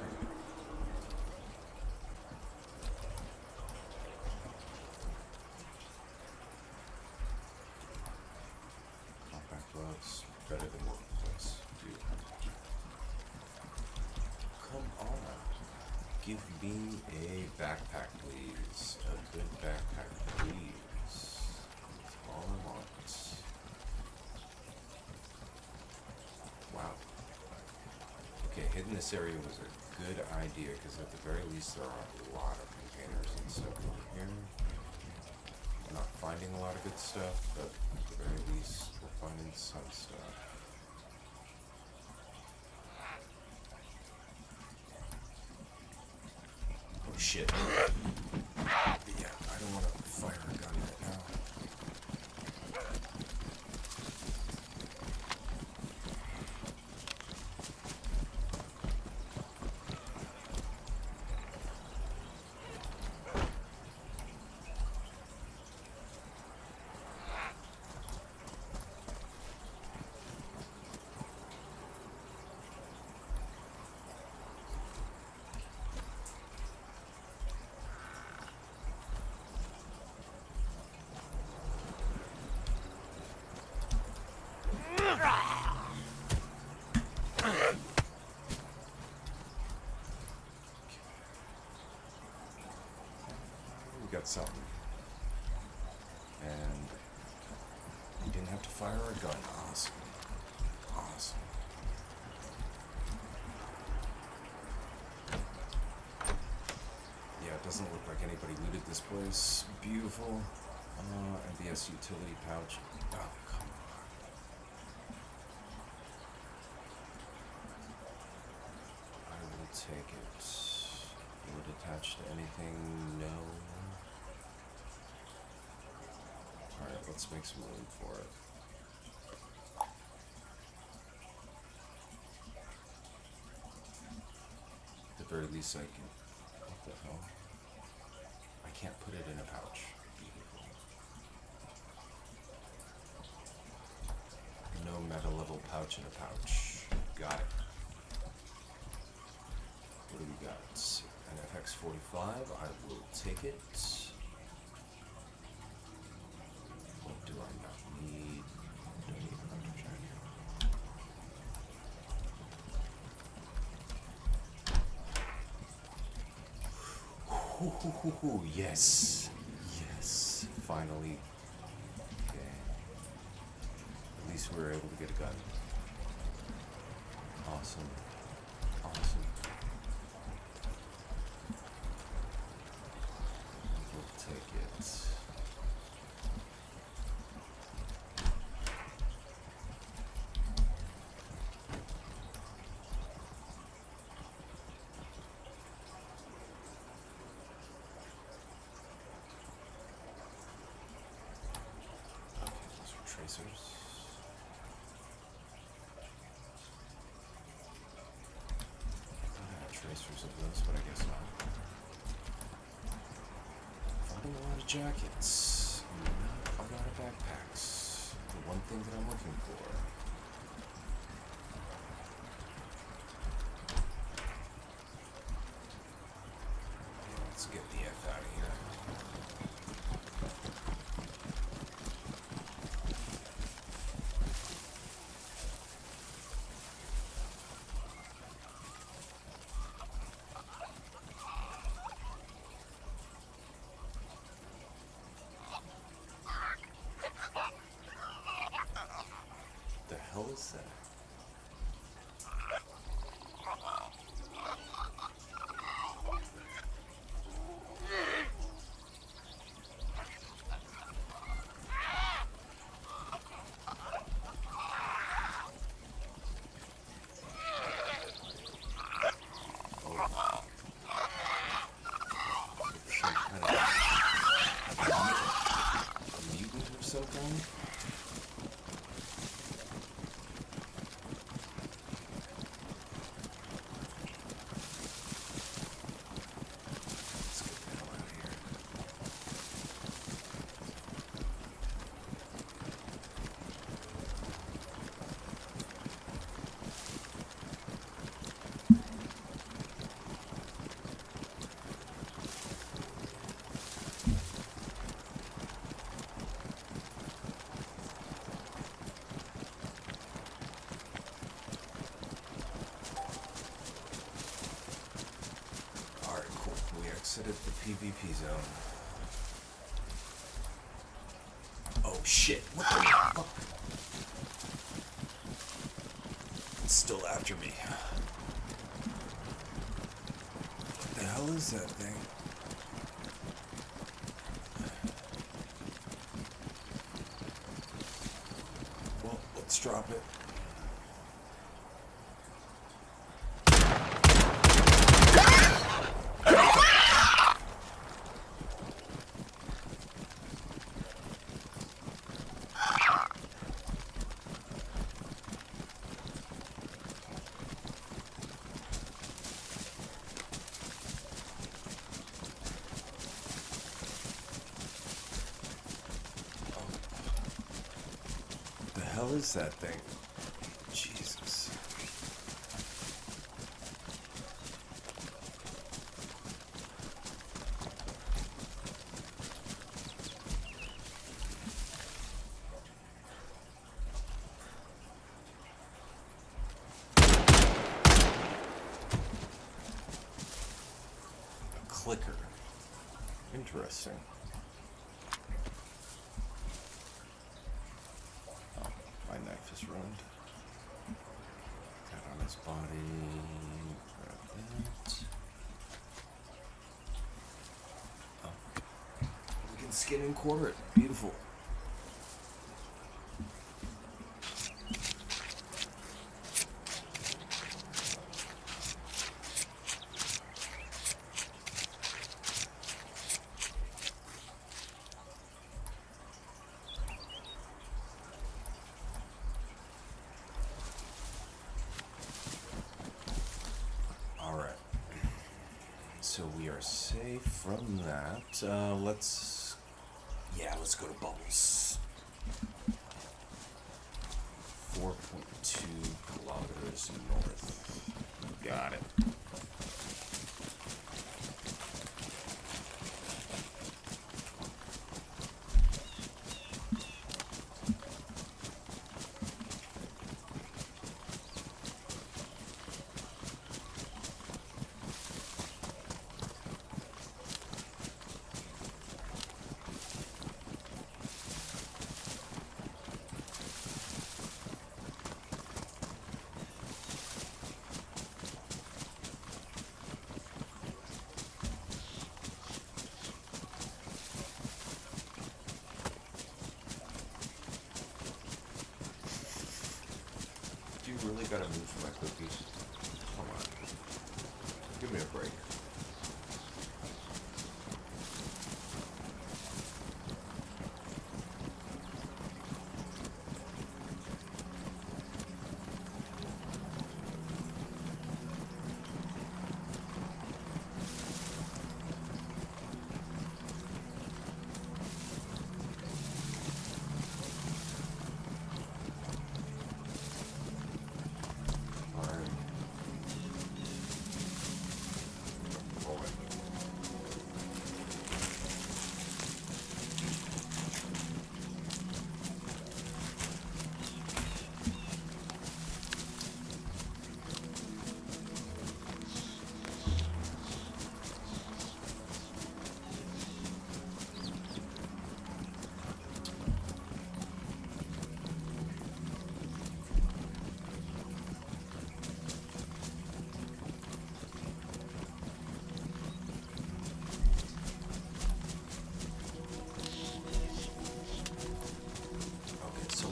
Compact gloves, better than working gloves. Dude. Come on. Give me a backpack, please. A good backpack, please. That's all I want. Wow. Okay, hitting this area was a good idea, because at the very least there are a lot of containers and stuff over here. I'm not finding a lot of good stuff, but at the very least we're finding some stuff. Oh shit. Yeah, I don't want to fire a gun right now. We got something. And you didn't have to fire a gun. Awesome. Awesome. Yeah, it doesn't look like anybody looted this place. Beautiful. MBS utility pouch. Oh, come on. I will take it. Will it attach to anything? No. Alright, let's make some room for it. At the very least I can... What the hell? I can't put it in a pouch. Beautiful. No meta level pouch in a pouch. Got it. What do we got? An FX45. I will take it. What do I not need? Don't need an underjacket. Yes. Yes. Finally. Okay. At least we were able to get a gun. Awesome. Awesome. We'll take it. Tracers. I had tracers of those, but I guess not. Finding a lot of jackets, not a lot of backpacks. The one thing that I'm looking for. Let's get the F out of here. The hell is that? exited the PvP zone. Oh shit, what the fuck? It's still after me. What the hell is that thing? Well, let's drop it. What the hell is that thing? Jesus. A clicker. Interesting. My knife is ruined. That on his body. Grab that. Oh. We can skin and quarter it. Beautiful. So we are safe from that. Let's go to Bubbles. 4.2 kilometers north. Got it. You really gotta move for my cookies. Come on. Give me a break.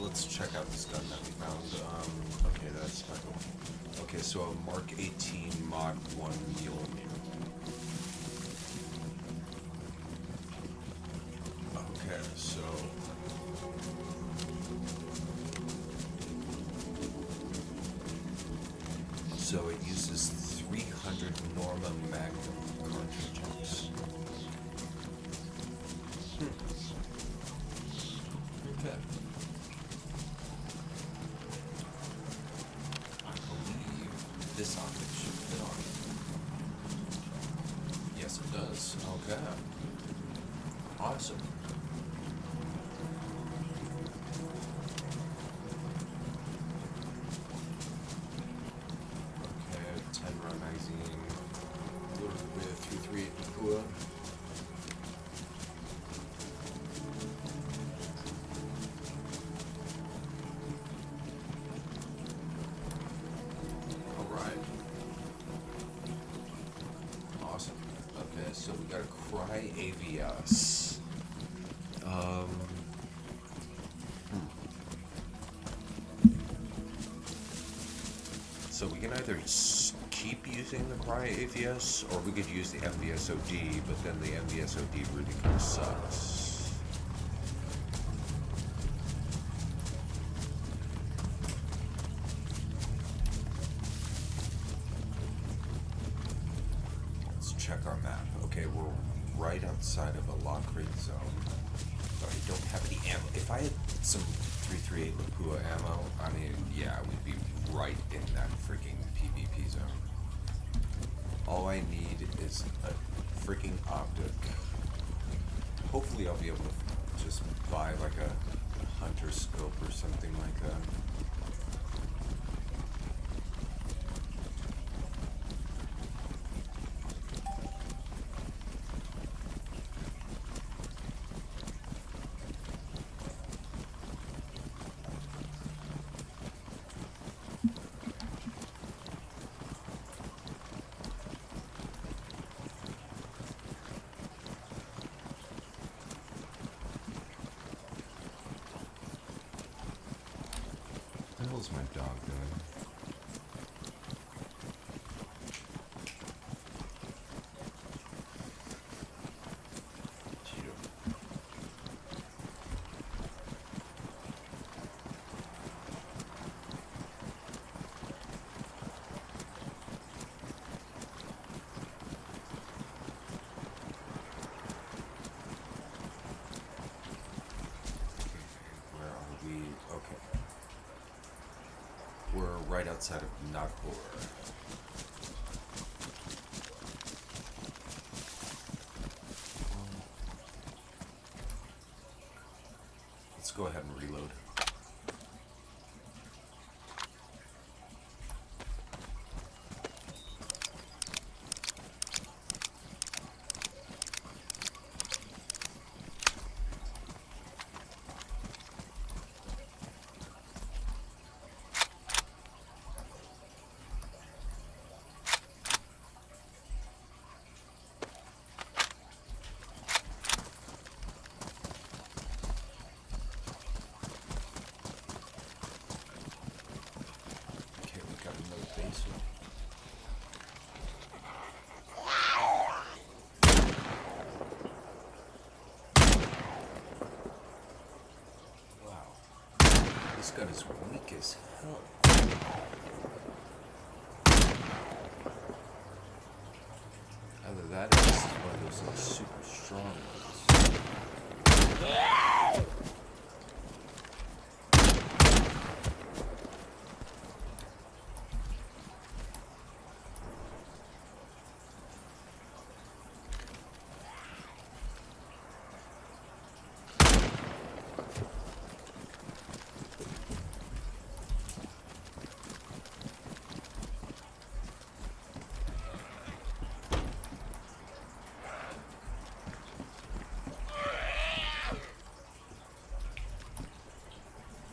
Let's check out this gun that we found. Okay, that's special. Okay, so a Mark 18 Mod 1 millimeter. Okay, so it uses 300 Norma Magnum cartridges. Okay. This optic should fit on it. Yes, it does. Okay. Awesome. Okay, 10 round magazine. Loaded with 338 Nakua. So we got a Cry AVS. Um, So we can either keep using the Cry AVS, or we could use the MVSOD, but then the MVSOD really kind of sucks. Let's check our map. Okay, we're right outside of a lock-rate zone, but I don't have any ammo. If I had some 338 Lapua ammo, I mean, yeah, we'd be right in that freaking PvP zone. All I need is a freaking optic. Hopefully I'll be able to just buy like a hunter scope or something like that. What the hell is my dog doing? Where are we? Okay. We're right outside of Nagpur. Let's go ahead and reload. Okay, we got another base here. Wow. This gun is weak as hell. Either that or this is one of those like super strong ones.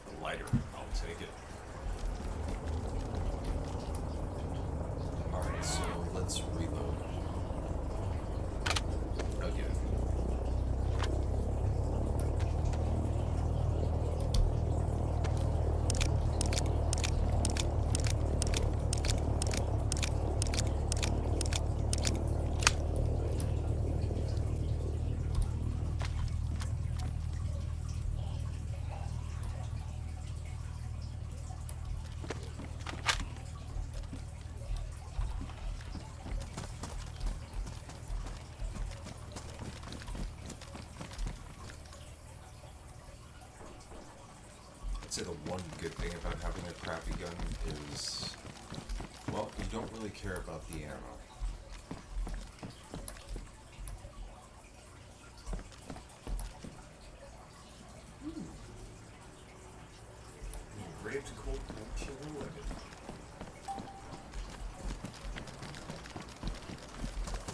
A lighter, I'll take it. Alright, so let's reload. Again. I'd say the one good thing about having a crappy gun is, well, you don't really care about the ammo. Engraved Colt 1911.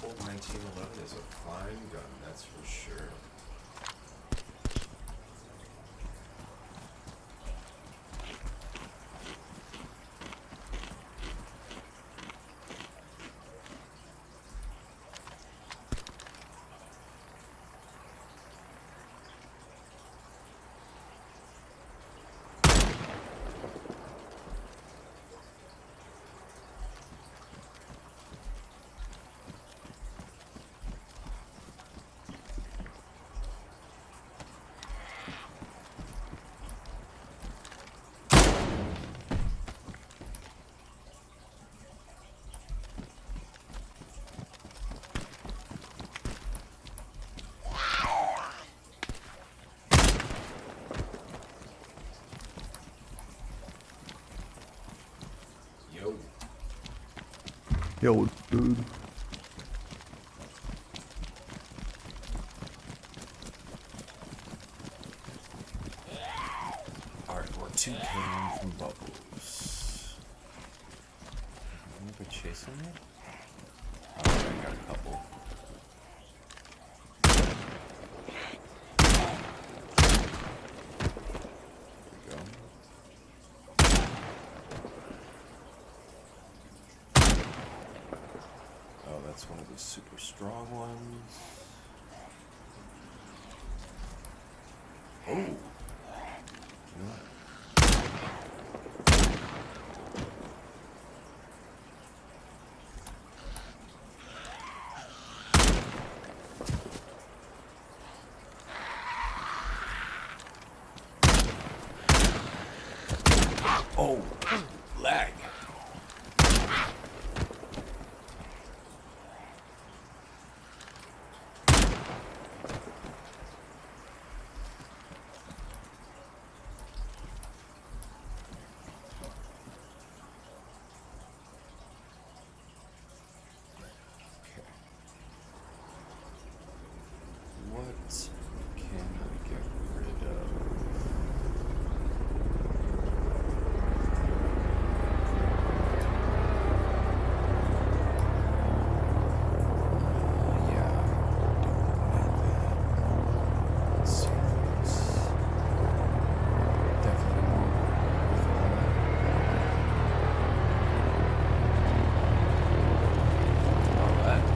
Colt 1911 is a fine gun, that's for sure. Yo, dude. Alright, we're 2 killing from Bubbles. Anybody chasing me? Oh, I got a couple. There we go. Oh, that's one of the super strong ones. Oh! You know what? Oh! Lag! What can I get rid of? Yeah. Let's see this. Definitely more. Alright.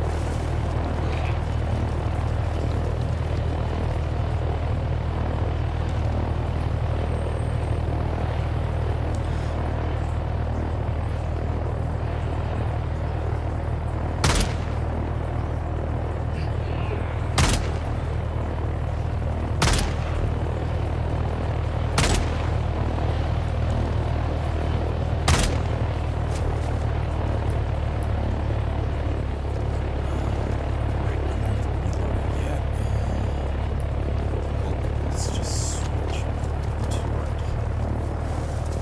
Let's just switch to what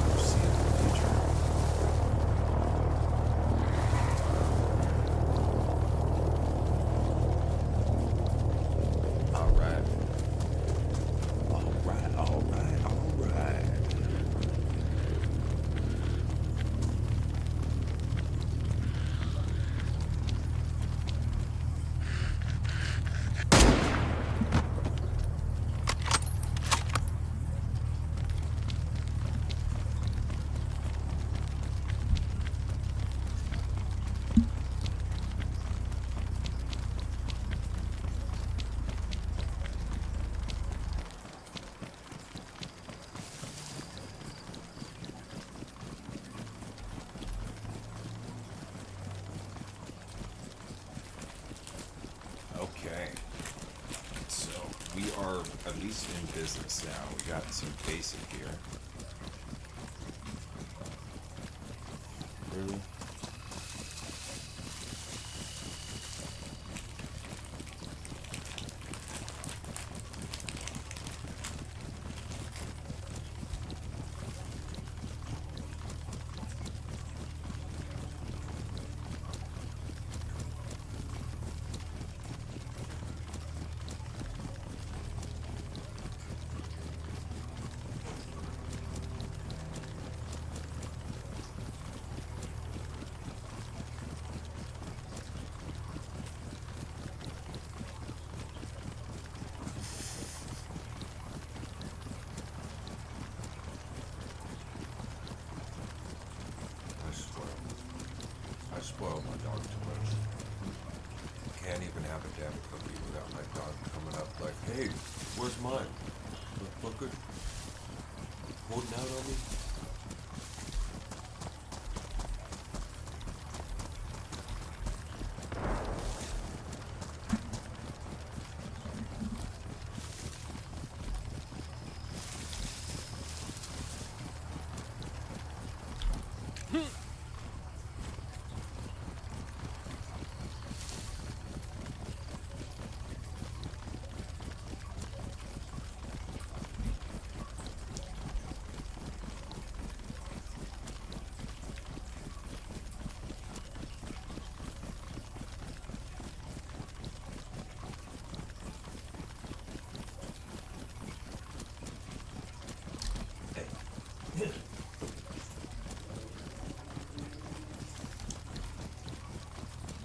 we'll see in the future. Alright. Alright. Okay. So we are at least in business now. We got some basic here. Really? I spoiled my dog too much. Can't even have a damn cookie without my dog coming up like, hey, where's mine? Motherfucker? Holding out on me?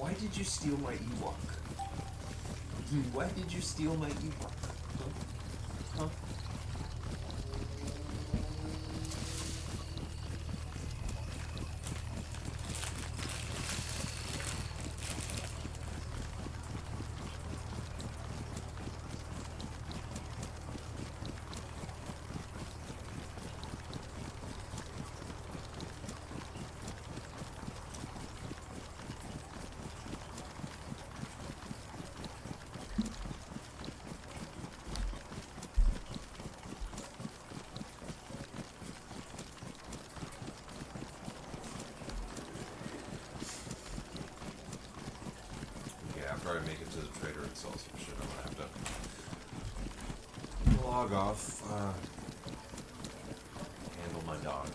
Why did you steal my Ewok? Why did you steal my Ewok? Huh? After I make it to the trader and sell some shit, I'm gonna have to log off, handle my dog.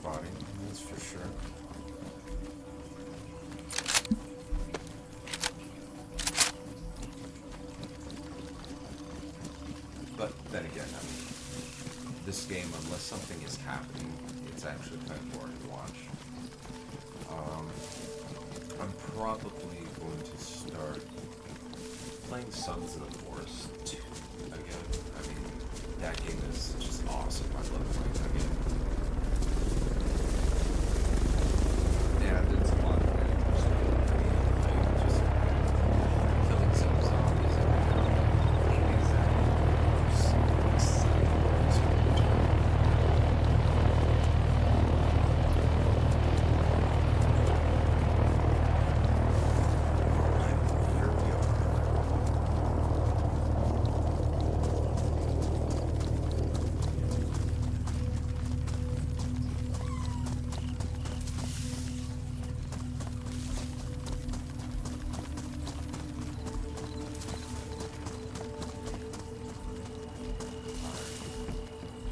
Body, that's for sure. But then again, I mean, this game, unless something is happening, it's actually kind of boring to watch. I'm probably going to start playing Sons of the Forest 2 again. I mean, that game is just awesome. I love playing that game. Yeah, it's a lot of damage. I mean, just killing some zombies every now and then.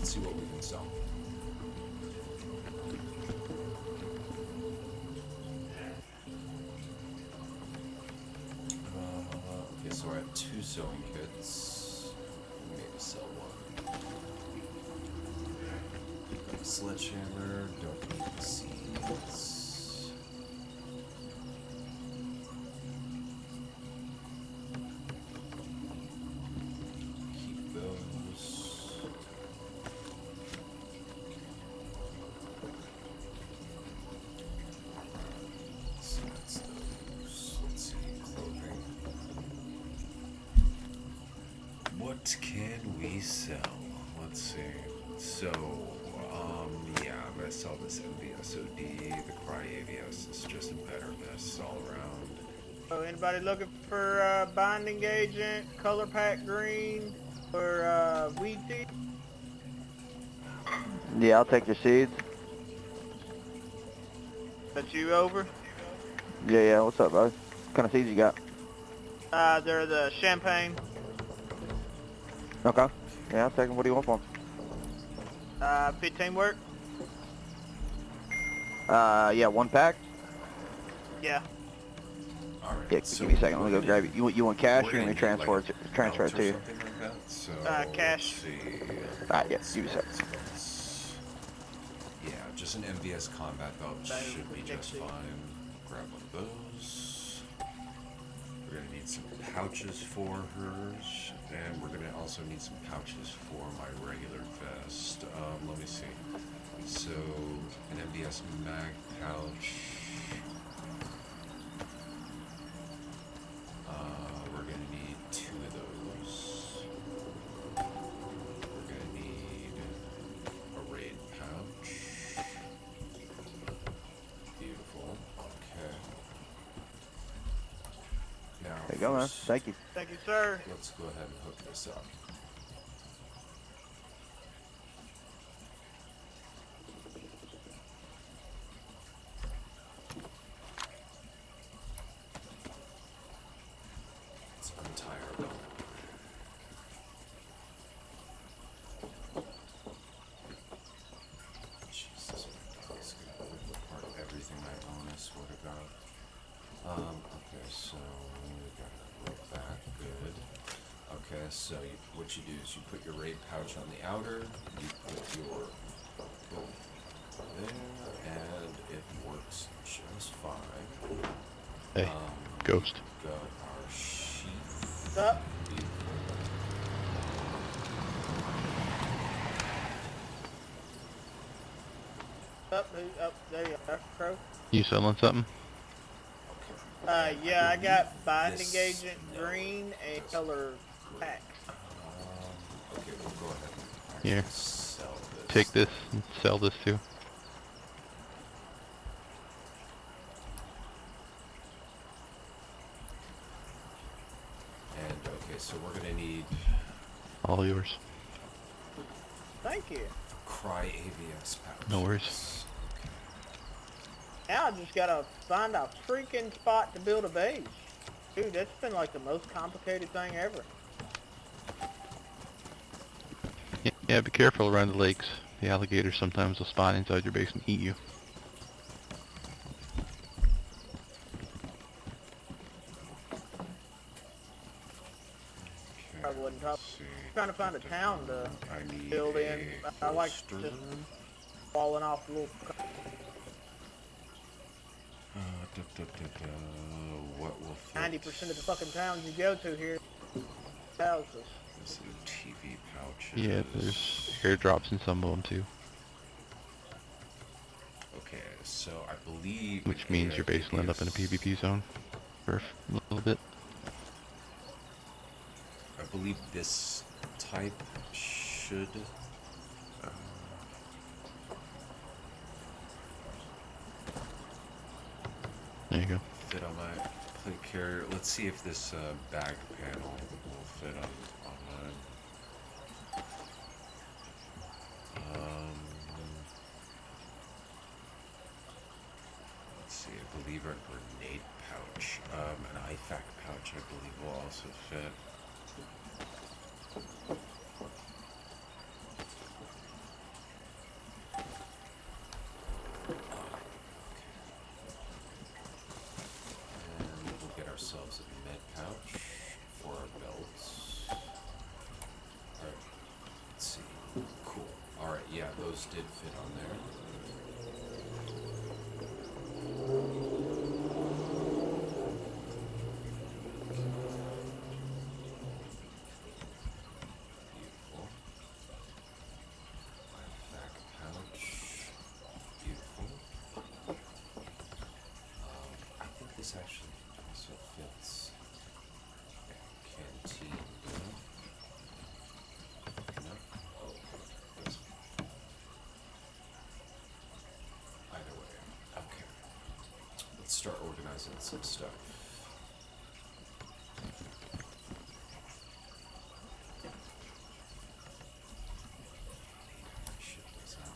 See what we can sell. Okay, so I have 2 sewing kits. Maybe sell one. Got a sledgehammer, don't need the seeds. Keep those. What can we sell? Let's see. So, yeah, I'm gonna sell this MVSOD. The Cry AVS is just a better vest all around. So anybody looking for binding agent, color pack green, or weed seed? Yeah, I'll take your seeds. That you over? Yeah, what's up, bro? What kind of seeds you got? They're the champagne. Okay. Yeah, I'll take them. What do you want for 15 work? them? Yeah, 1 pack? Yeah. Alright, Yeah, so give me a second. Let me go grab it. You want cash or you want me to transfer it to you? Something like that. So, Cash. let's see. Alright, yeah, give me a second. Yeah, just an MVS combat belt should be just fine. Grab one of those. We're gonna need some pouches for hers, and we're gonna also need some pouches for my regular vest. Let me see. So, an MVS mag pouch. We're gonna need 2 of those. We're gonna need a raid pouch. Beautiful. Okay. Now, There you go, man. Thank you. Thank you, sir. let's go ahead and hook this up. Let's untie our belt. Okay, so what you do is you put your raid pouch on the outer, you put your bolt there, and it works just fine. Hey, ghost. Got our sheath. Up. Up, there you are, Crow. You selling something? Yeah, I got binding This- agent no, green and color pack. Okay, we'll go ahead and actually Here. sell this. Take this and sell this too. And okay, so we're gonna need All yours. Thank you. Cry AVS pouch. No worries. Now I just gotta find a freaking spot to build a base. Dude, that's been like the most complicated thing ever. Yeah, be careful around the lakes. The alligators sometimes will spawn inside your base and eat you. Probably wouldn't talk. See. Trying to find a town to I need build in. I like poster. just falling off little. What will fit? 90% of the fucking towns you go to here, houses. This TV pouches. Yeah, there's airdrops in some of them too. Okay, so I believe. Which means your base will end up in a PvP zone for a little bit. I believe this type should. There you go. Fit on my plate carrier. Let's see if this bag panel will fit on mine. Let's see. I believe our grenade pouch, an IFAC pouch, I believe will also fit. And we'll get ourselves a med pouch for our belts. Alright, let's see. Cool. Alright, yeah, those did fit on there. Beautiful. Back pouch. Beautiful. I think this actually also fits canteen, doesn't it? No? Oh, yes. Either way. Okay. Let's start organizing some stuff. Shit, what's that?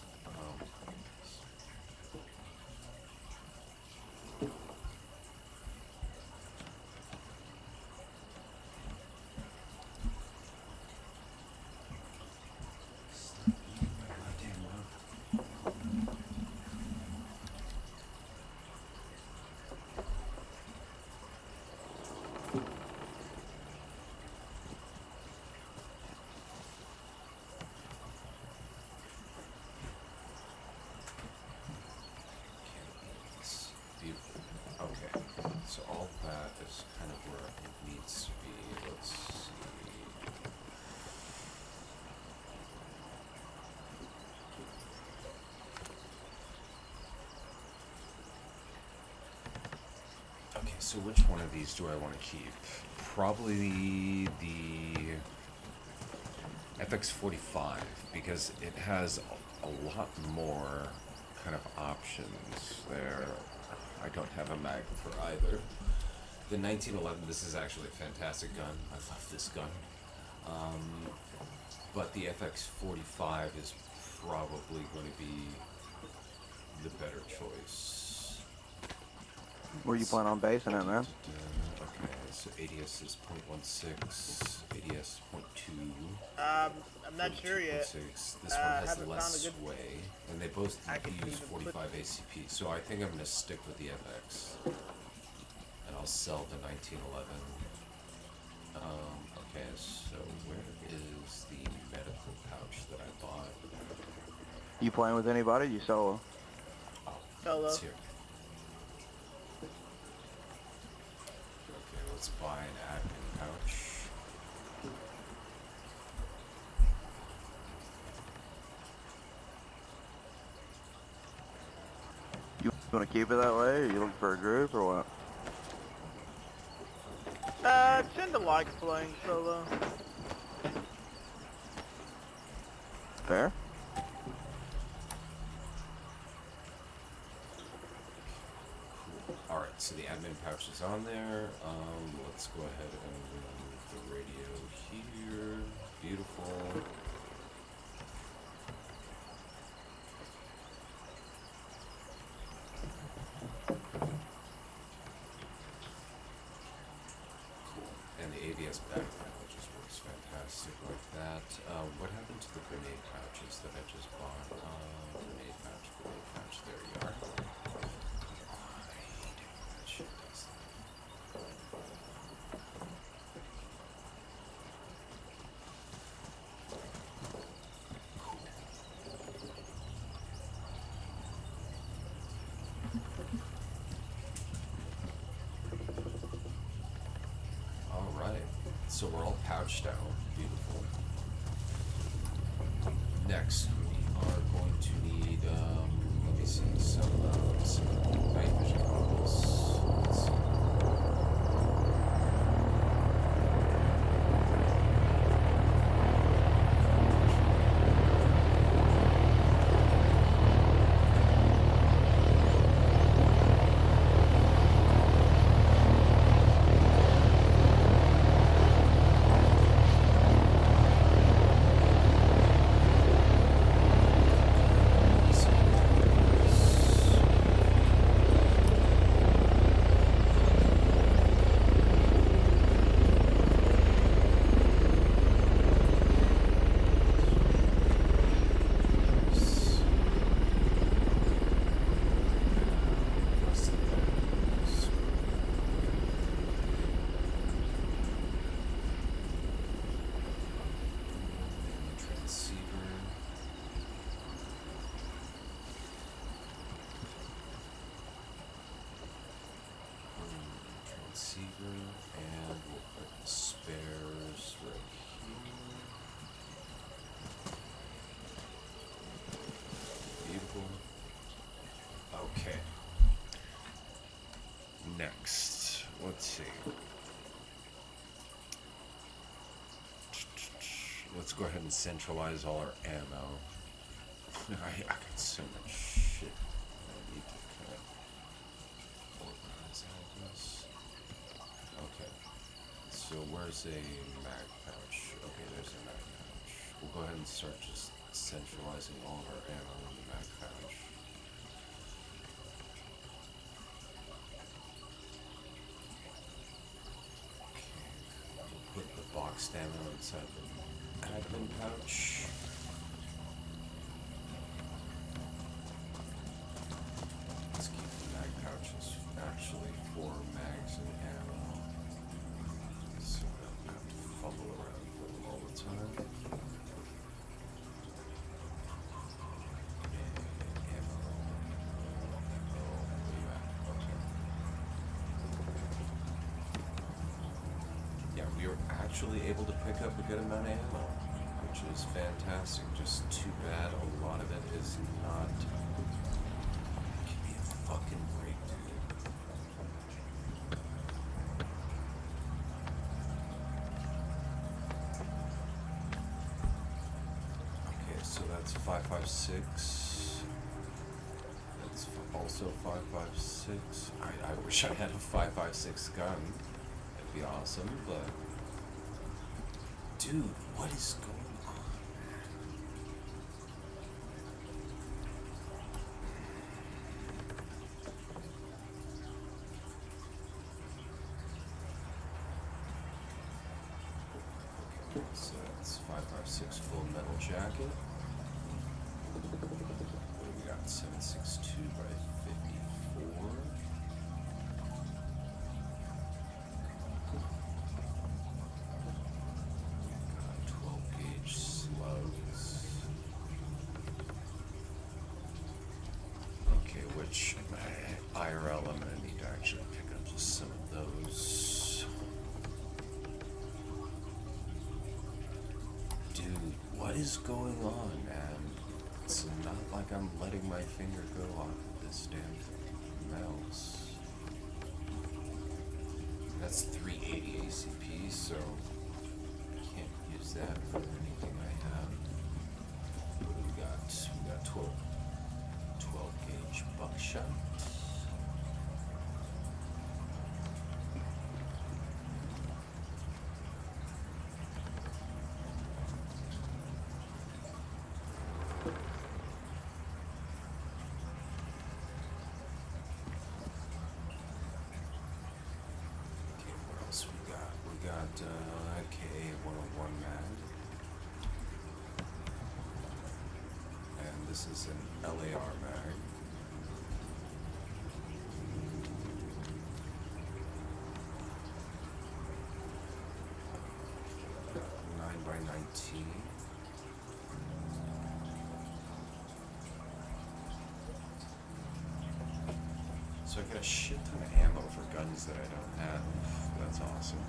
It's beautiful. Okay, so all that is kind of where it needs to be. Let's see. Okay, so which one of these do I want to keep? Probably the FX45 because it has a lot more kind of options there. I don't have a mag for either. The 1911, this is actually a fantastic gun. I love this gun. But the FX45 is probably going to be the better choice. Where you plan on basing it, man? Okay, so ADS is 0.16, ADS 0.2. I'm not sure yet. 42.6. This one has haven't less found a good- sway, and they both I can use even 45 ACP. So I think I'm going to stick with the FX, and I'll sell the 1911. Okay. Okay, so where is the medical pouch that I bought? You playing with anybody? You solo? Oh, Solo. it's here. Okay, let's buy an admin pouch. You want to keep it that way, or you looking for a group, or what? Tend to like playing solo. Fair? Cool. Alright, so the admin pouch is on there. Let's go ahead and remove the radio here. Beautiful. And the AVS backpack just works fantastic like that. What happened to the grenade pouches that I just bought? Grenade pouch, there you are. I hate it when that shit does that. Alright, so we're all pouched out. Beautiful. Next, we are going to need, let me see, some night vision goggles. Let's see. And we'll put the spares right here. Beautiful. Okay. Next, let's see. Let's go ahead and centralize all our ammo. I got so much shit I need to kind of organize all this. Okay, so where's a mag pouch? Okay, there's a mag pouch. We'll go ahead and start just centralizing all of our ammo in the mag pouch. Okay, we'll put the boxed ammo inside the admin pouch. Let's keep the mag pouches actually 4 mags and ammo. So we don't have to fumble around for them all the time. And ammo. Where you at? Okay. Yeah, we were actually able to pick up a good amount of ammo, which is fantastic. Just too bad a lot of it is not. Give me a fucking break, dude. Okay, so that's 5.56. That's also 5.56. I wish I had a 5.56 gun. That'd be awesome, but dude, what is going on? Okay, so that's 5.56 full metal jacket. What do we got? 7.62 by 54. What is going on, man? It's not like I'm letting my finger go off of this damn mouse. That's 380 ACP, so I can't use that for anything I have. What do we got? We got 12 gauge buckshot. We got KA-101 mag, and this is an LAR mag. Got 9x19. So I got a shit ton of ammo for guns that I don't have. That's awesome.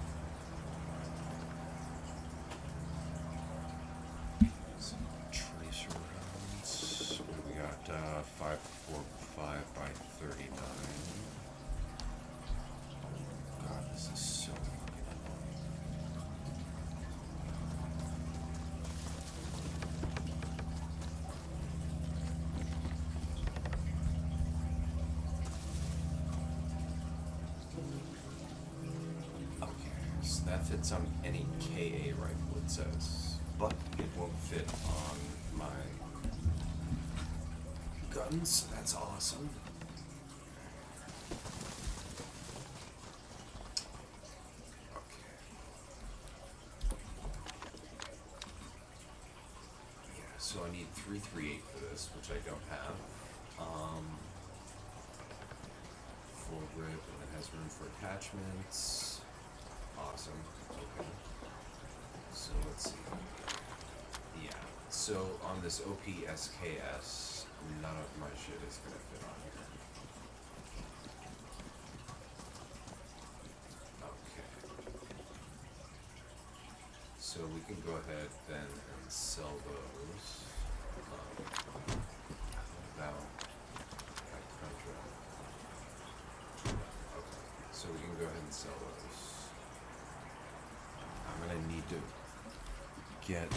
Some tracer rounds. What do we got? 545 by 39. God, this is so fucking annoying. So that fits on any KA rifle, it says, but it won't fit on my guns. That's awesome. Okay. Yeah, so I need 338 for this, which I don't have. Full grip, and it has room for attachments. Awesome. Okay. So let's see. Yeah. So on this OPSKS, none of my shit is gonna fit on here. Okay. So we can go ahead then and sell those. Now, okay. So we can go ahead and sell those. I'm gonna need to get.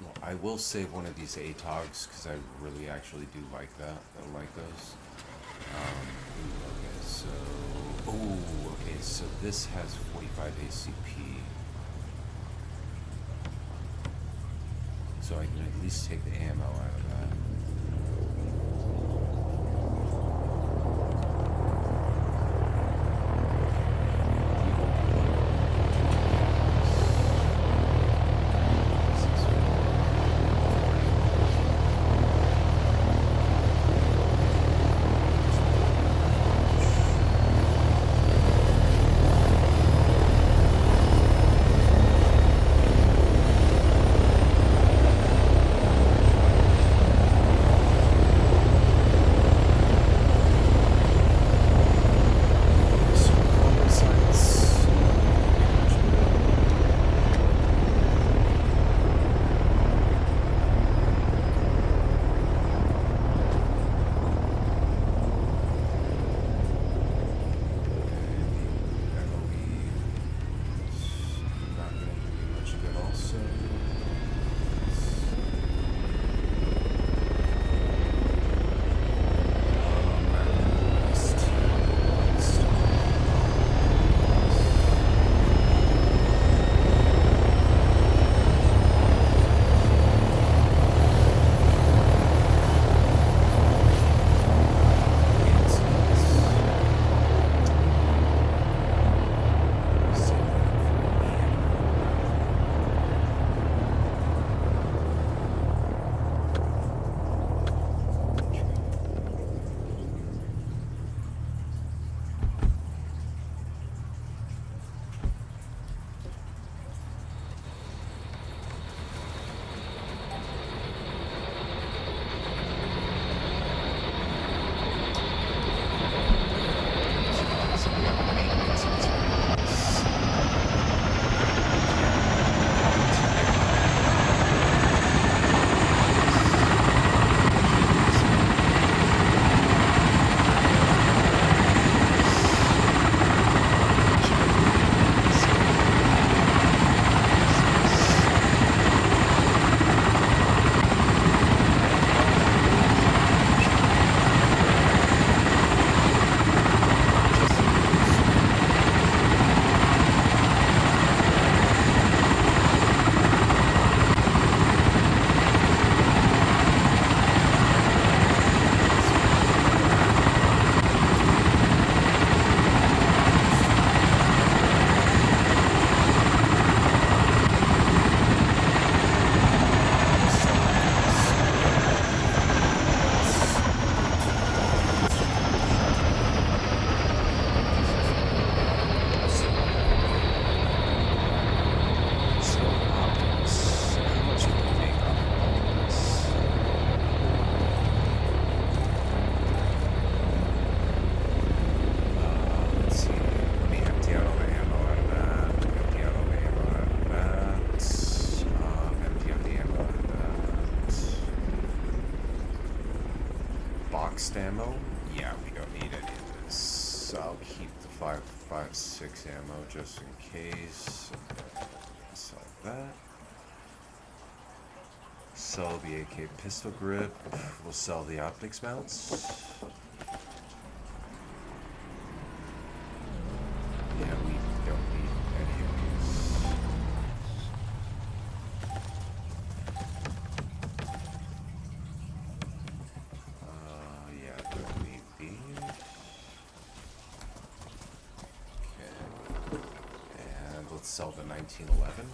Well, I will save one of these ATOGs because I really actually do like that. I like those. Okay, so. Oh, okay, so this has 45 ACP. So I can at least take the ammo out of that. fixed ammo? Yeah, we don't need any of this. I'll keep the 5.56 ammo just in case. Sell that. Sell the AK pistol grip. We'll sell the optics mounts. Yeah, we don't need any of these. Yeah, don't need these. Okay. And let's sell the 1911.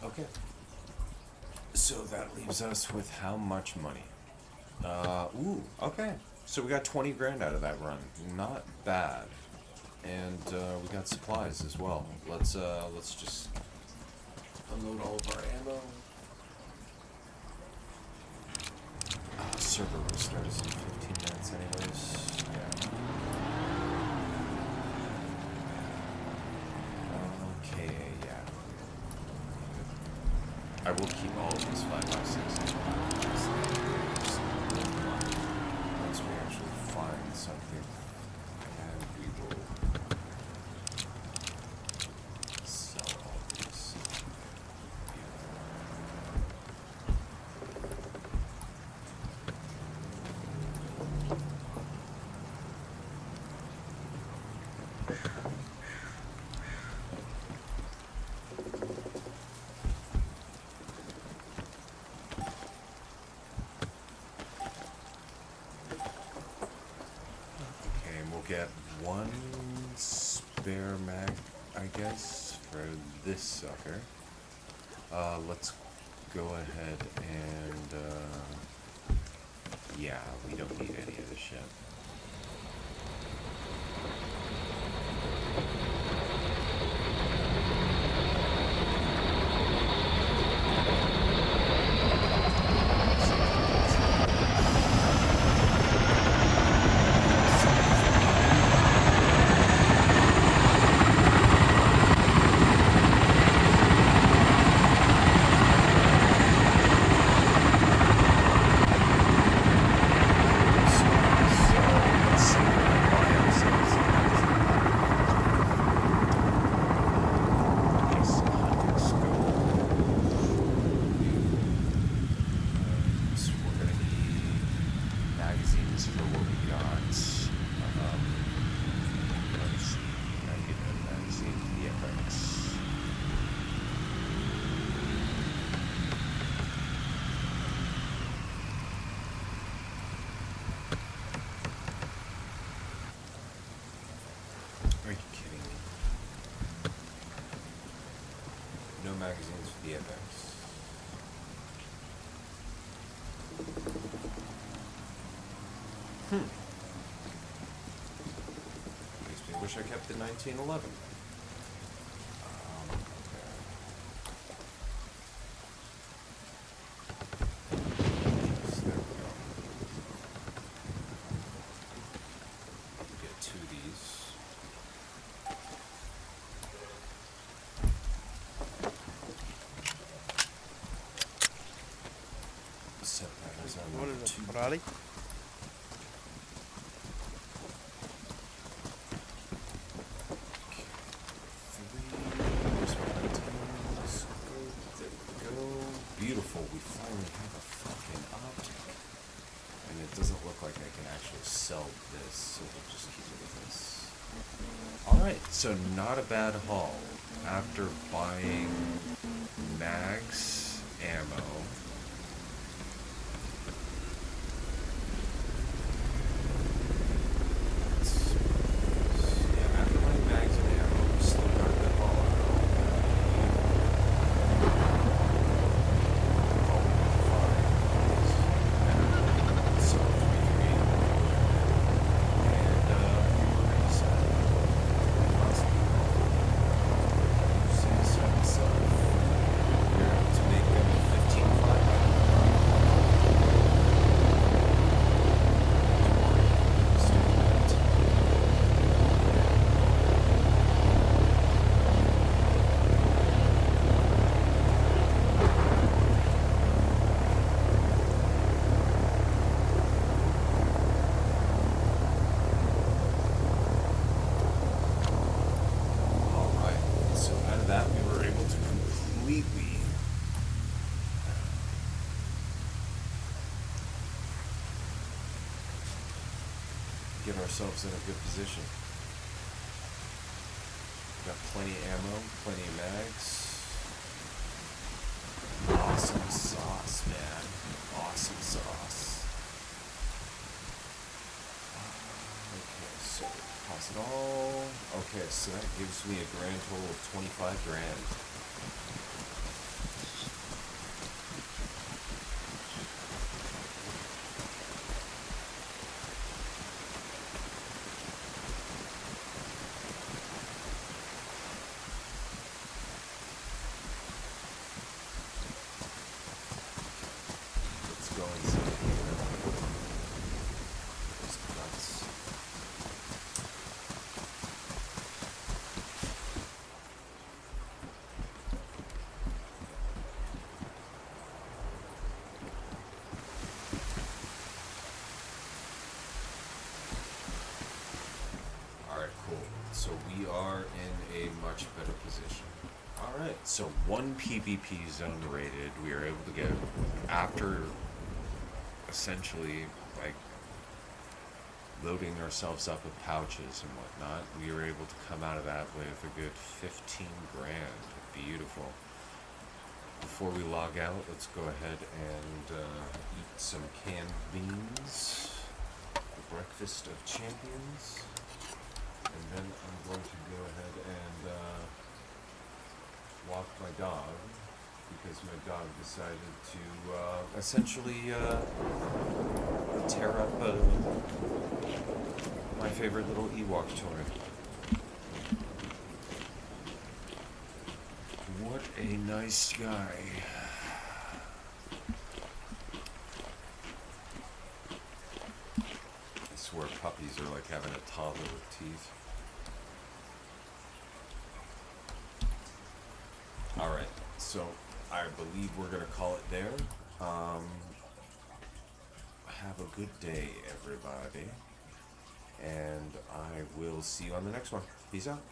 Okay. So that leaves us with how much money? Ooh, okay. So we got 20 grand out of that run. Not bad. And we got supplies as well. Let's just unload all of our ammo. Server restarts in 15 minutes anyways. Yeah. Okay, yeah. I will keep all of these 5.56 once we actually find something, and we will sell all these. Get one spare mag, I guess, for this sucker. Let's go ahead and, yeah, we don't need any of this shit. Magazines for the FX. Makes me wish I kept the 1911. So there we go. Get two of these. What is it, Ferrari? Beautiful, we finally have a fucking optic. And it doesn't look like I can actually sell this, so we'll just keep it with this. Alright, so not a bad haul. After buying mags, ammo, $15 ourselves in a good position. Got plenty of ammo, plenty of mags. Awesome sauce, man. Awesome sauce. Okay, so pass it all. Okay, so that gives me a grand total of 25 grand. Let's go inside here. Those nuts. Alright, cool. So we are in a much better position. Alright, so one PvP zone rated, we are able to get, after essentially, like, loading ourselves up with pouches and whatnot, we were able to come out of that with a good 15 grand. Beautiful. Before we log out, let's go ahead and eat some canned beans. The breakfast of champions. And then I'm going to go ahead and walk my dog, because my dog decided to essentially tear up my favorite little Ewok toy. What a nice guy. I swear puppies are like having a toddler with teeth. Alright, so I believe we're going to call it there. Have a good day, everybody. And I will see you on the next one. Peace out.